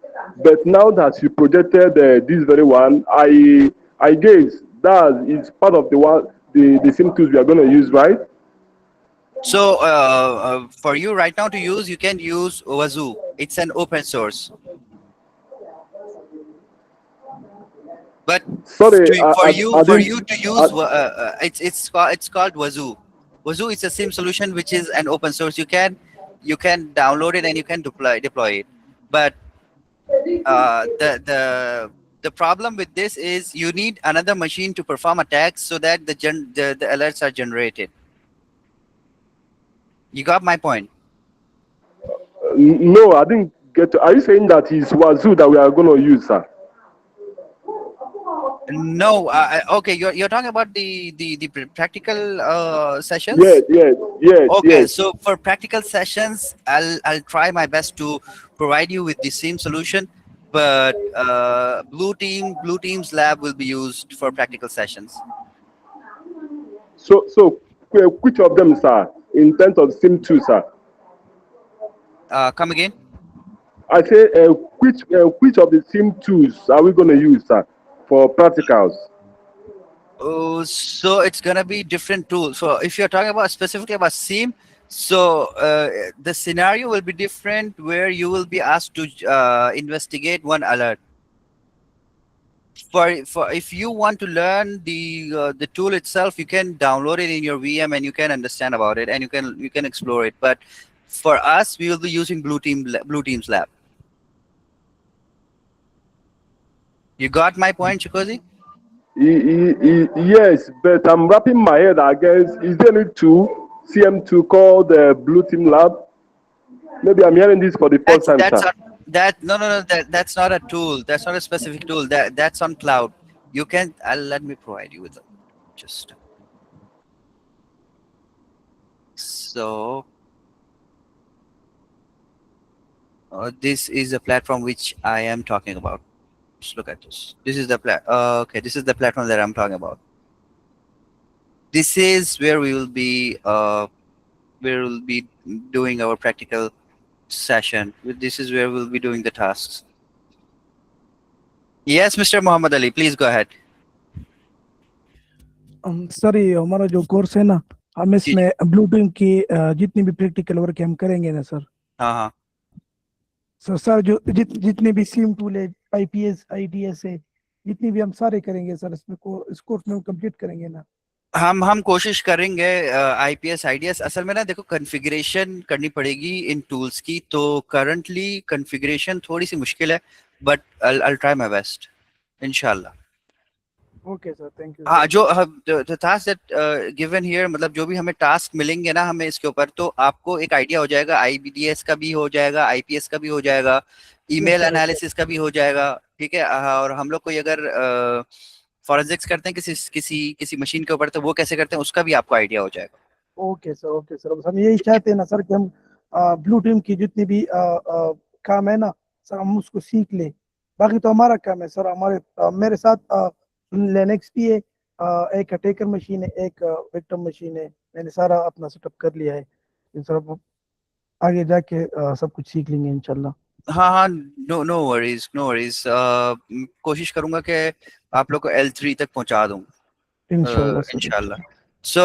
But now that you projected this very one, I guess that is part of the SIM tools we are going to use, right?
So for you right now to use, you can use Wazoo. It's an open source. But
Sorry,
for
I
you
didn't.
to use, it's called Wazoo. Wazoo is a SIM solution which is an open source. You can download it and you can deploy it. But the problem with this is you need another machine to perform attacks so that the alerts are generated. You got my point.
No, I didn't get. Are you saying that it's Wazoo that we are going to use, sir?
No, okay. You're talking about the practical
Yes,
sessions.
yes, yes,
Okay,
yes.
so for practical sessions, I'll try my best to provide you with the same solution, but Blue Team's lab will be used for practical sessions.
So which of them, sir, in terms of SIM two, sir?
Come again?
I say, which of the SIM tools are we going to use, sir, for practicals?
Oh, so it's gonna be different tools. So if you're talking about specifically about SIEM, so the scenario will be different where you will be asked to investigate one alert. For if you want to learn the tool itself, you can download it in your VM and you can understand about it and you can explore it. But for us, we will be using Blue Team's lab. You got my point, Chikozi?
Yes, but I'm wrapping my head against. Is there any tool, CM2, called Blue Team Lab? Maybe I'm hearing this for the first time,
That's
sir.
not that no, that's not a tool. That's not a specific tool. That's on cloud. You can let me provide you with them. Just so this is a platform which I am talking about. Just look at this. This is the okay, this is the platform that I'm talking about. This is where we will be doing our practical session. This is where we'll be doing the tasks. Yes, Mr. Muhammad Ali, please go ahead.
Sir ये हमारा जो course है ना, हम इसमें Bluetooth की जितनी भी प्रैक्टिकल वर्क हम करेंगे ना सर।
हाँ।
सर जो जितने भी सिम टूल है, आईपीएस आईडीएस है, जितनी भी हम सारे करेंगे सर इसमें इस कोर्स में कंप्लीट करेंगे ना।
हम कोशिश करेंगे आईपीएस आईडीएस। असल में ना देखो, कॉन्फ़िगरेशन करनी पड़ेगी इन टूल्स की, तो करंटली कॉन्फ़िगरेशन थोड़ी सी मुश्किल है, but I'll try my best इंशाल्लाह।
Okay sir, thank you.
हाँ, जो the task that given here, मतलब जो भी हमें टास्क मिलेंगे ना हमें इसके ऊपर, तो आपको एक आइडिया हो जाएगा। आईबीडीएस का भी हो जाएगा, आईपीएस का भी हो जाएगा, ईमेल एनालिसिस का भी हो जाएगा, ठीक है। और हम लोग कोई अगर फॉरेंसिक्स करते हैं किसी मशीन के ऊपर, तो वो कैसे करते हैं उसका भी आपको आइडिया हो जाएगा।
Okay sir, okay sir. बस हम यही चाहते हैं ना सर कि हम ब्लू टीम की जितनी भी काम है ना सर, हम उसको सीख ले। बाकी तो हमारा काम है सर। मेरे साथ लिनक्स भी है, एक अटैकर मशीन है, एक विक्टिम मशीन है। मैंने सारा अपना सेटअप कर लिया है। सर आगे जाके सब कुछ सीख लेंगे इंशाल्लाह।
हाँ, नो वरीज, नो वरीज। कोशिश करूंगा कि आप लोग को L3 तक पहुंचा दूं इंशाल्लाह। So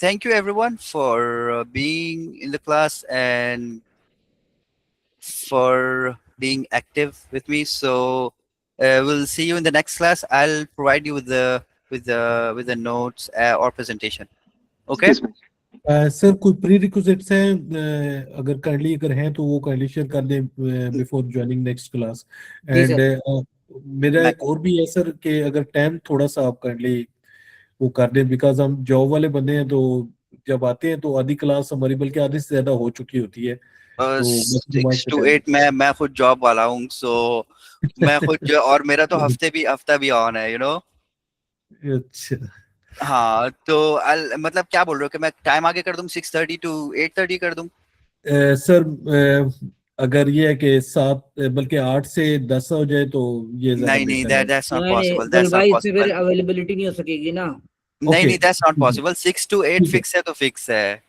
thank you everyone for being in the class and for being active with me. So we'll see you in the next class. I'll provide you with the notes or presentation. Okay?
Sir कोई pre requisites हैं, अगर हैं तो वो kindly share कर दें before joining next class. And मेरा एक और भी है सर कि अगर टाइम थोड़ा सा आप काइंडली वो कर दें, बिकॉज हम जॉब वाले बंदे हैं तो जब आते हैं तो आधी क्लास हमारी बल्कि आधे से ज्यादा हो चुकी होती है, तो बाकी दिमाग
6
पे
to
टाइम
8 मैं खुद जॉब वाला हूँ, सो मैं खुद और मेरा तो हफ्ता भी ऑन है,
अच्छा
हाँ, तो मतलब क्या बोल रहे हो कि मैं टाइम आगे कर दूं, 6:30 to 8:30 कर दूं?
सर अगर ये है कि 7 बल्कि 8 से 10 हो जाए तो ये ज्यादा
नहीं नहीं,
बेहतर है।
that's not
नहीं नहीं,
possible,
बल
that's not
भाई इसमें फिर
possible.
अवेलेबिलिटी नहीं हो सकेगी ना,
नहीं
ओके
नहीं, that's not possible. 6 to 8
ठीक है,
फिक्स है तो फिक्स है।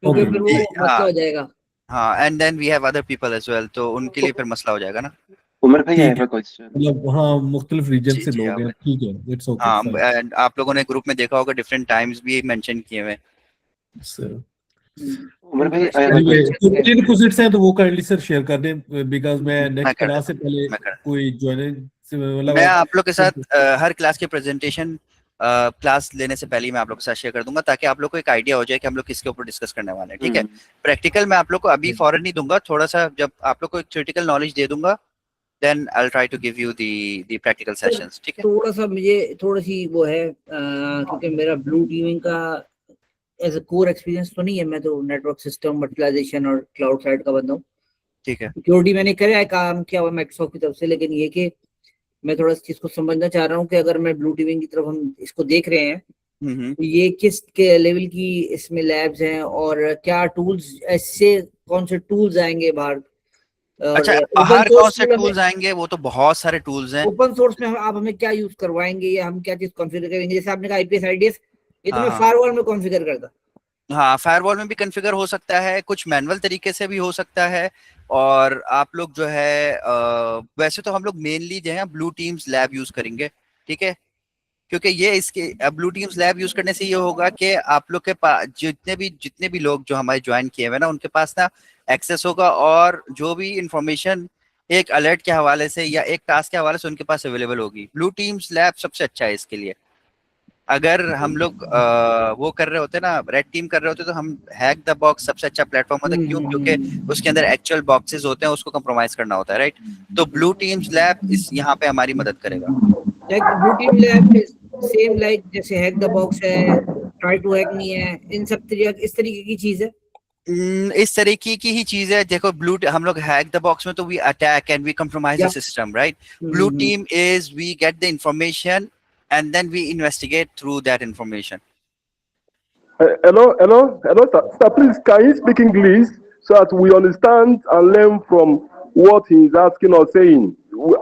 क्योंकि
ओके
फिर वो मसला
हाँ
हो जाएगा।
हाँ, and then we have other people as well, तो उनके लिए फिर मसला हो जाएगा ना।
उमर भाई, आई
ठीक
हैव
है,
अ क्वेश्चन।
मतलब हाँ मुख्तलिफ रीजन
जी
से
जी,
लोग
आप
हैं, ठीक है, इट्स ओके
हाँ,
फाइन
and आप लोगों ने ग्रुप में देखा होगा डिफरेंट टाइम्स भी मेंशन किए हुए हैं।
सर।
उमर भाई, आई हैव अ
इंटरेस्टेड
ये
क्वेश्चन।
है।
जिन क्वेश्चंस हैं तो वो काइंडली सर शेयर कर दें, बिकॉज मैं
मैं
नेक्स्ट
कर
क्लास
देता
से
हूँ,
पहले
मैं कर
कोई ज्वाइन मतलब
मैं
आप
आप लोग के साथ हर क्लास के प्रेजेंटेशन क्लास लेने से पहले ही मैं आप लोग के साथ शेयर कर दूंगा, ताकि आप लोग को एक आइडिया हो जाए कि हम लोग किसके ऊपर डिस्कस करने वाले हैं, ठीक है। प्रैक्टिकल मैं आप लोग को अभी फौरन नहीं दूंगा, थोड़ा सा जब आप लोग को एक थ्योरेटिकल नॉलेज दे दूंगा, then I will try to give you the practical
sir
sessions, ठीक है।
थोड़ा सा मुझे थोड़ी सी वो है, क्योंकि मेरा ब्लू टीमिंग का एज अ कोर एक्सपीरियंस तो नहीं है, मैं तो नेटवर्क सिस्टम वर्चुअलाइजेशन और क्लाउड साइड का बंदा हूँ।
ठीक है,
सिक्योरिटी मैंने कराया, काम किया हुआ माइक्रोसॉफ्ट की तरफ से, लेकिन ये कि मैं थोड़ा इस चीज को समझना चाह रहा हूँ कि अगर मैं ब्लू टीमिंग की तरफ हम इसको देख रहे हैं, तो ये किस के लेवल की इसमें लैब्स हैं और क्या टूल्स, ऐसे कौन से टूल्स आएंगे बाहर, और
अच्छा,
ओपन
बाहर कौन
सोर्स
से
टूल हमें,
टूल्स आएंगे? वो तो बहुत सारे टूल्स हैं।
ओपन सोर्स में आप हमें क्या यूज करवाएंगे या हम क्या चीज कॉन्फ़िगर करेंगे? जैसे आपने कहा आईपीएस आईडीएस, ये तो
हाँ
मैं
हाँ
फायरवॉल में कॉन्फ़िगर करता।
हाँ, फायरवॉल में भी कॉन्फ़िगर हो सकता है, कुछ मैनुअल तरीके से भी हो सकता है। और आप लोग जो है वैसे तो हम लोग मेनली जो है ब्लू टीम्स लैब यूज करेंगे, ठीक है। क्योंकि ये इसके ब्लू टीम्स लैब यूज करने से ये होगा कि आप लोग के पास जितने भी लोग जो हमारे ज्वाइन किए हुए ना, उनके पास ना एक्सेस होगा, और जो भी इंफॉर्मेशन एक अलर्ट के हवाले से या एक टास्क के हवाले से उनके पास अवेलेबल होगी। ब्लू टीम्स लैब सबसे अच्छा है इसके लिए। अगर हम लोग वो कर रहे होते ना, रेड टीम कर रहे होते, तो हम हैक द बॉक्स सबसे अच्छा प्लेटफॉर्म होता है। क्यों? क्योंकि उसके अंदर एक्चुअल बॉक्सेस होते हैं, उसको कंप्रोमाइज करना होता है, राइट। तो ब्लू टीम्स लैब इस यहाँ पे हमारी मदद करेगा।
Like blue team lab is same like जैसे हैक द बॉक्स है, ट्राई टू हैक मी है, इन सब तरीके इस तरीके की चीज है।
इस तरीके की ही चीज है। देखो, हम लोग हैक द बॉक्स में तो we attack and we compromise the
या
system, right. Blue team is we get the information and then we investigate through that information.
Hello, sir. Sir, please, can you speak English so that we understand and learn from what he is asking or saying?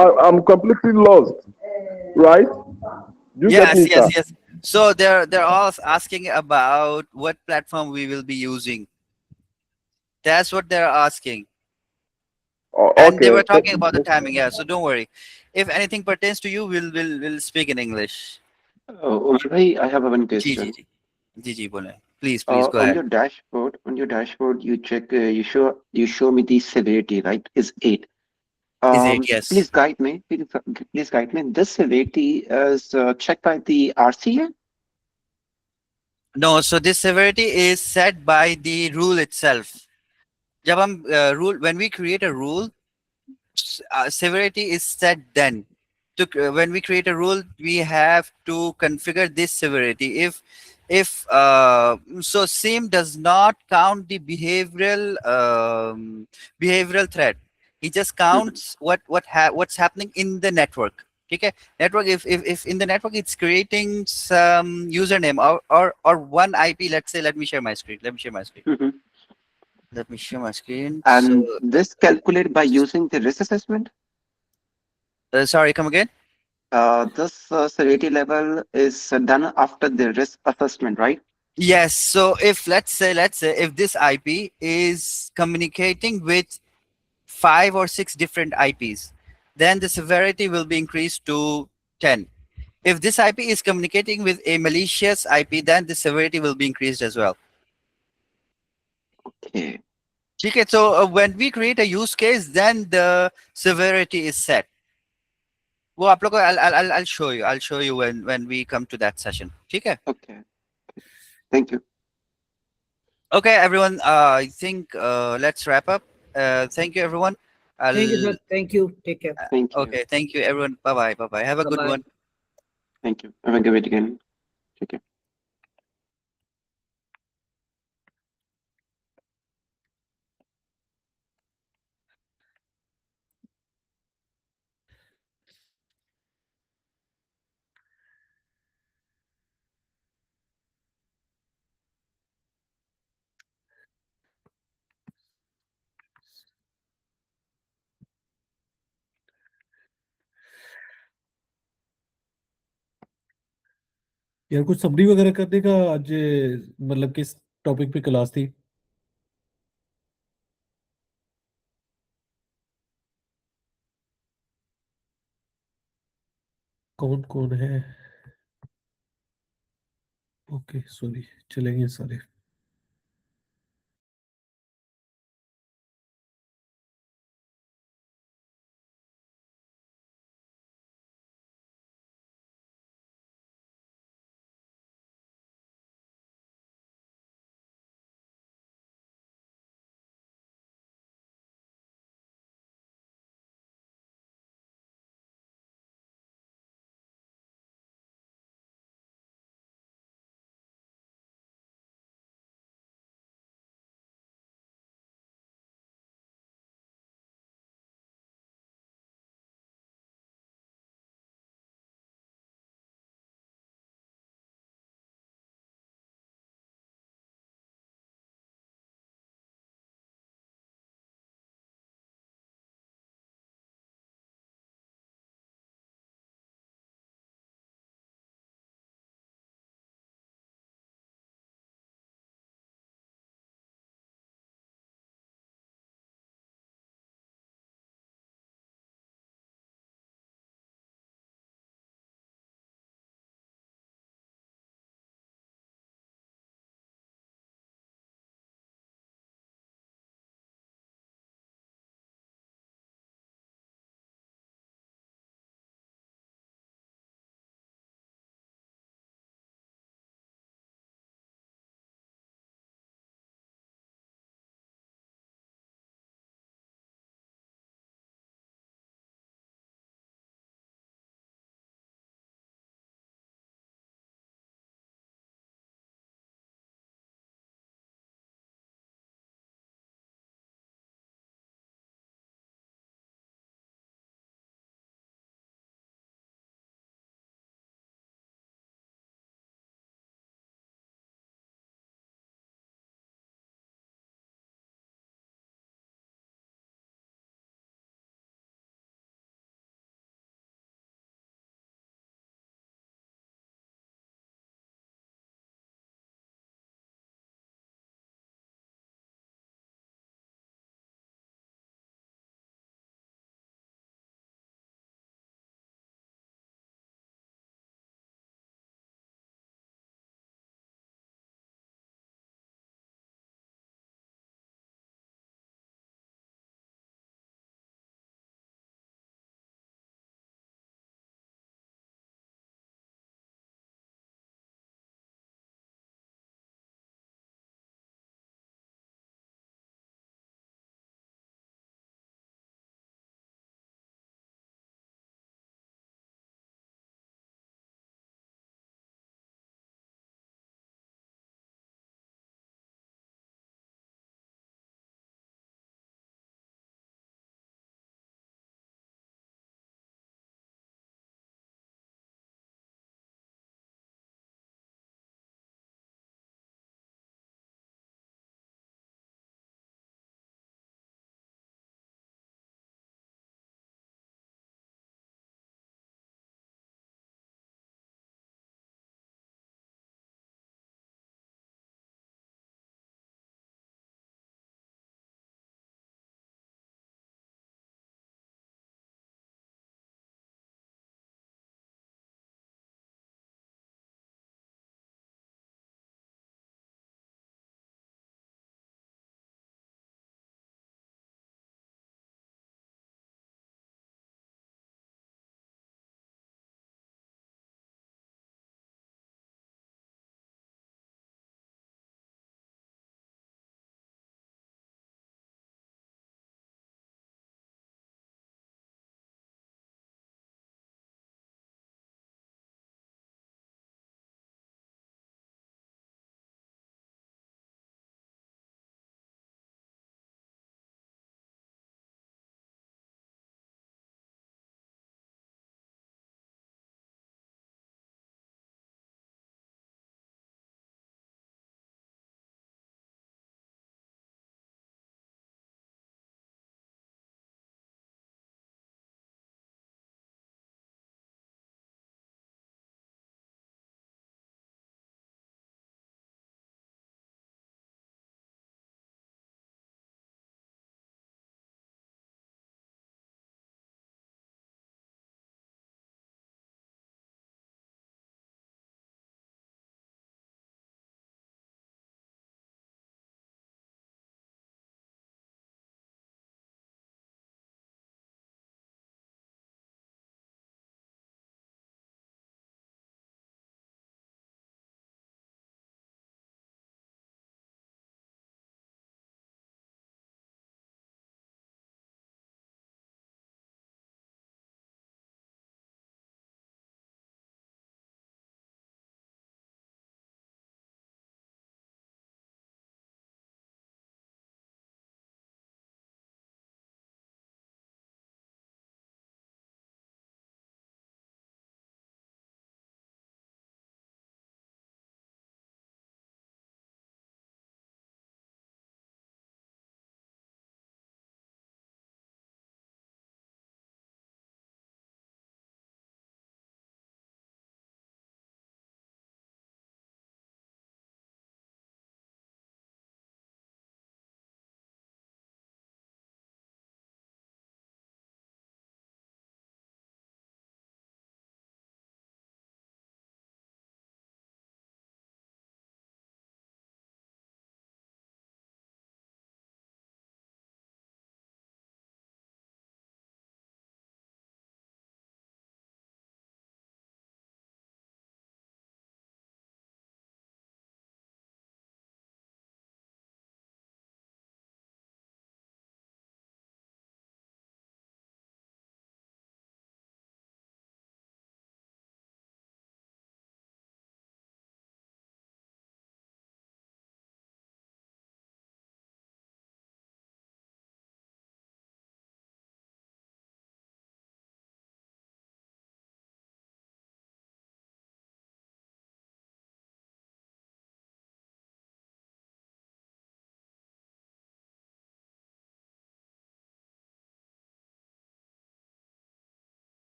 I'm completely lost, right? Do you get
Yes,
me,
yes,
sir?
yes. So they're all asking about what platform we will be using. That's what they're asking. And they
Okay.
were talking about the timing, yeah. So don't worry. If anything pertains to you, we'll speak in English.
Umar bhai, I have one
जी जी
question.
जी जी जी, बोले, please go
On
ahead.
your dashboard, you check, you show me the severity, right? Is 8.
Is 8? Yes.
Please guide me. Please guide me. This severity is checked by the RCA.
No, so this severity is set by the rule itself. जब हम when we create a rule, severity is set then. When we create a rule, we have to configure this severity. If SIM does not count the behavioral threat. He just counts what's happening in the network. Okay, network. If in the network it's creating some username or one IP. Let's say, let me share my screen. Let me share my screen.
And
So
this calculated by using the risk assessment.
sorry, come again.
This severity level is done after the risk assessment, right?
Yes. So if let's say if this IP is communicating with 5 or 6 different IPs, then the severity will be increased to 10. If this IP is communicating with a malicious IP, then the severity will be increased as well.
Okay.
Okay. So when we create a use case, then the severity is set. Well, I'll show you. I'll show you when we come to that session. Okay.
Okay. Thank you.
Okay, everyone. I think let's wrap up. Thank you, everyone.
Thank you, sir. Thank you. Take care.
Thank you.
Okay, thank you, everyone. Bye bye. Bye bye. Have a
Bye
good
bye.
one.
Thank you. Have a good weekend. Take care.
यार कुछ summary वगैरह करने का आज मतलब किस topic पे class थी? कौन कौन है? ओके सॉरी, चलेंगे सारे।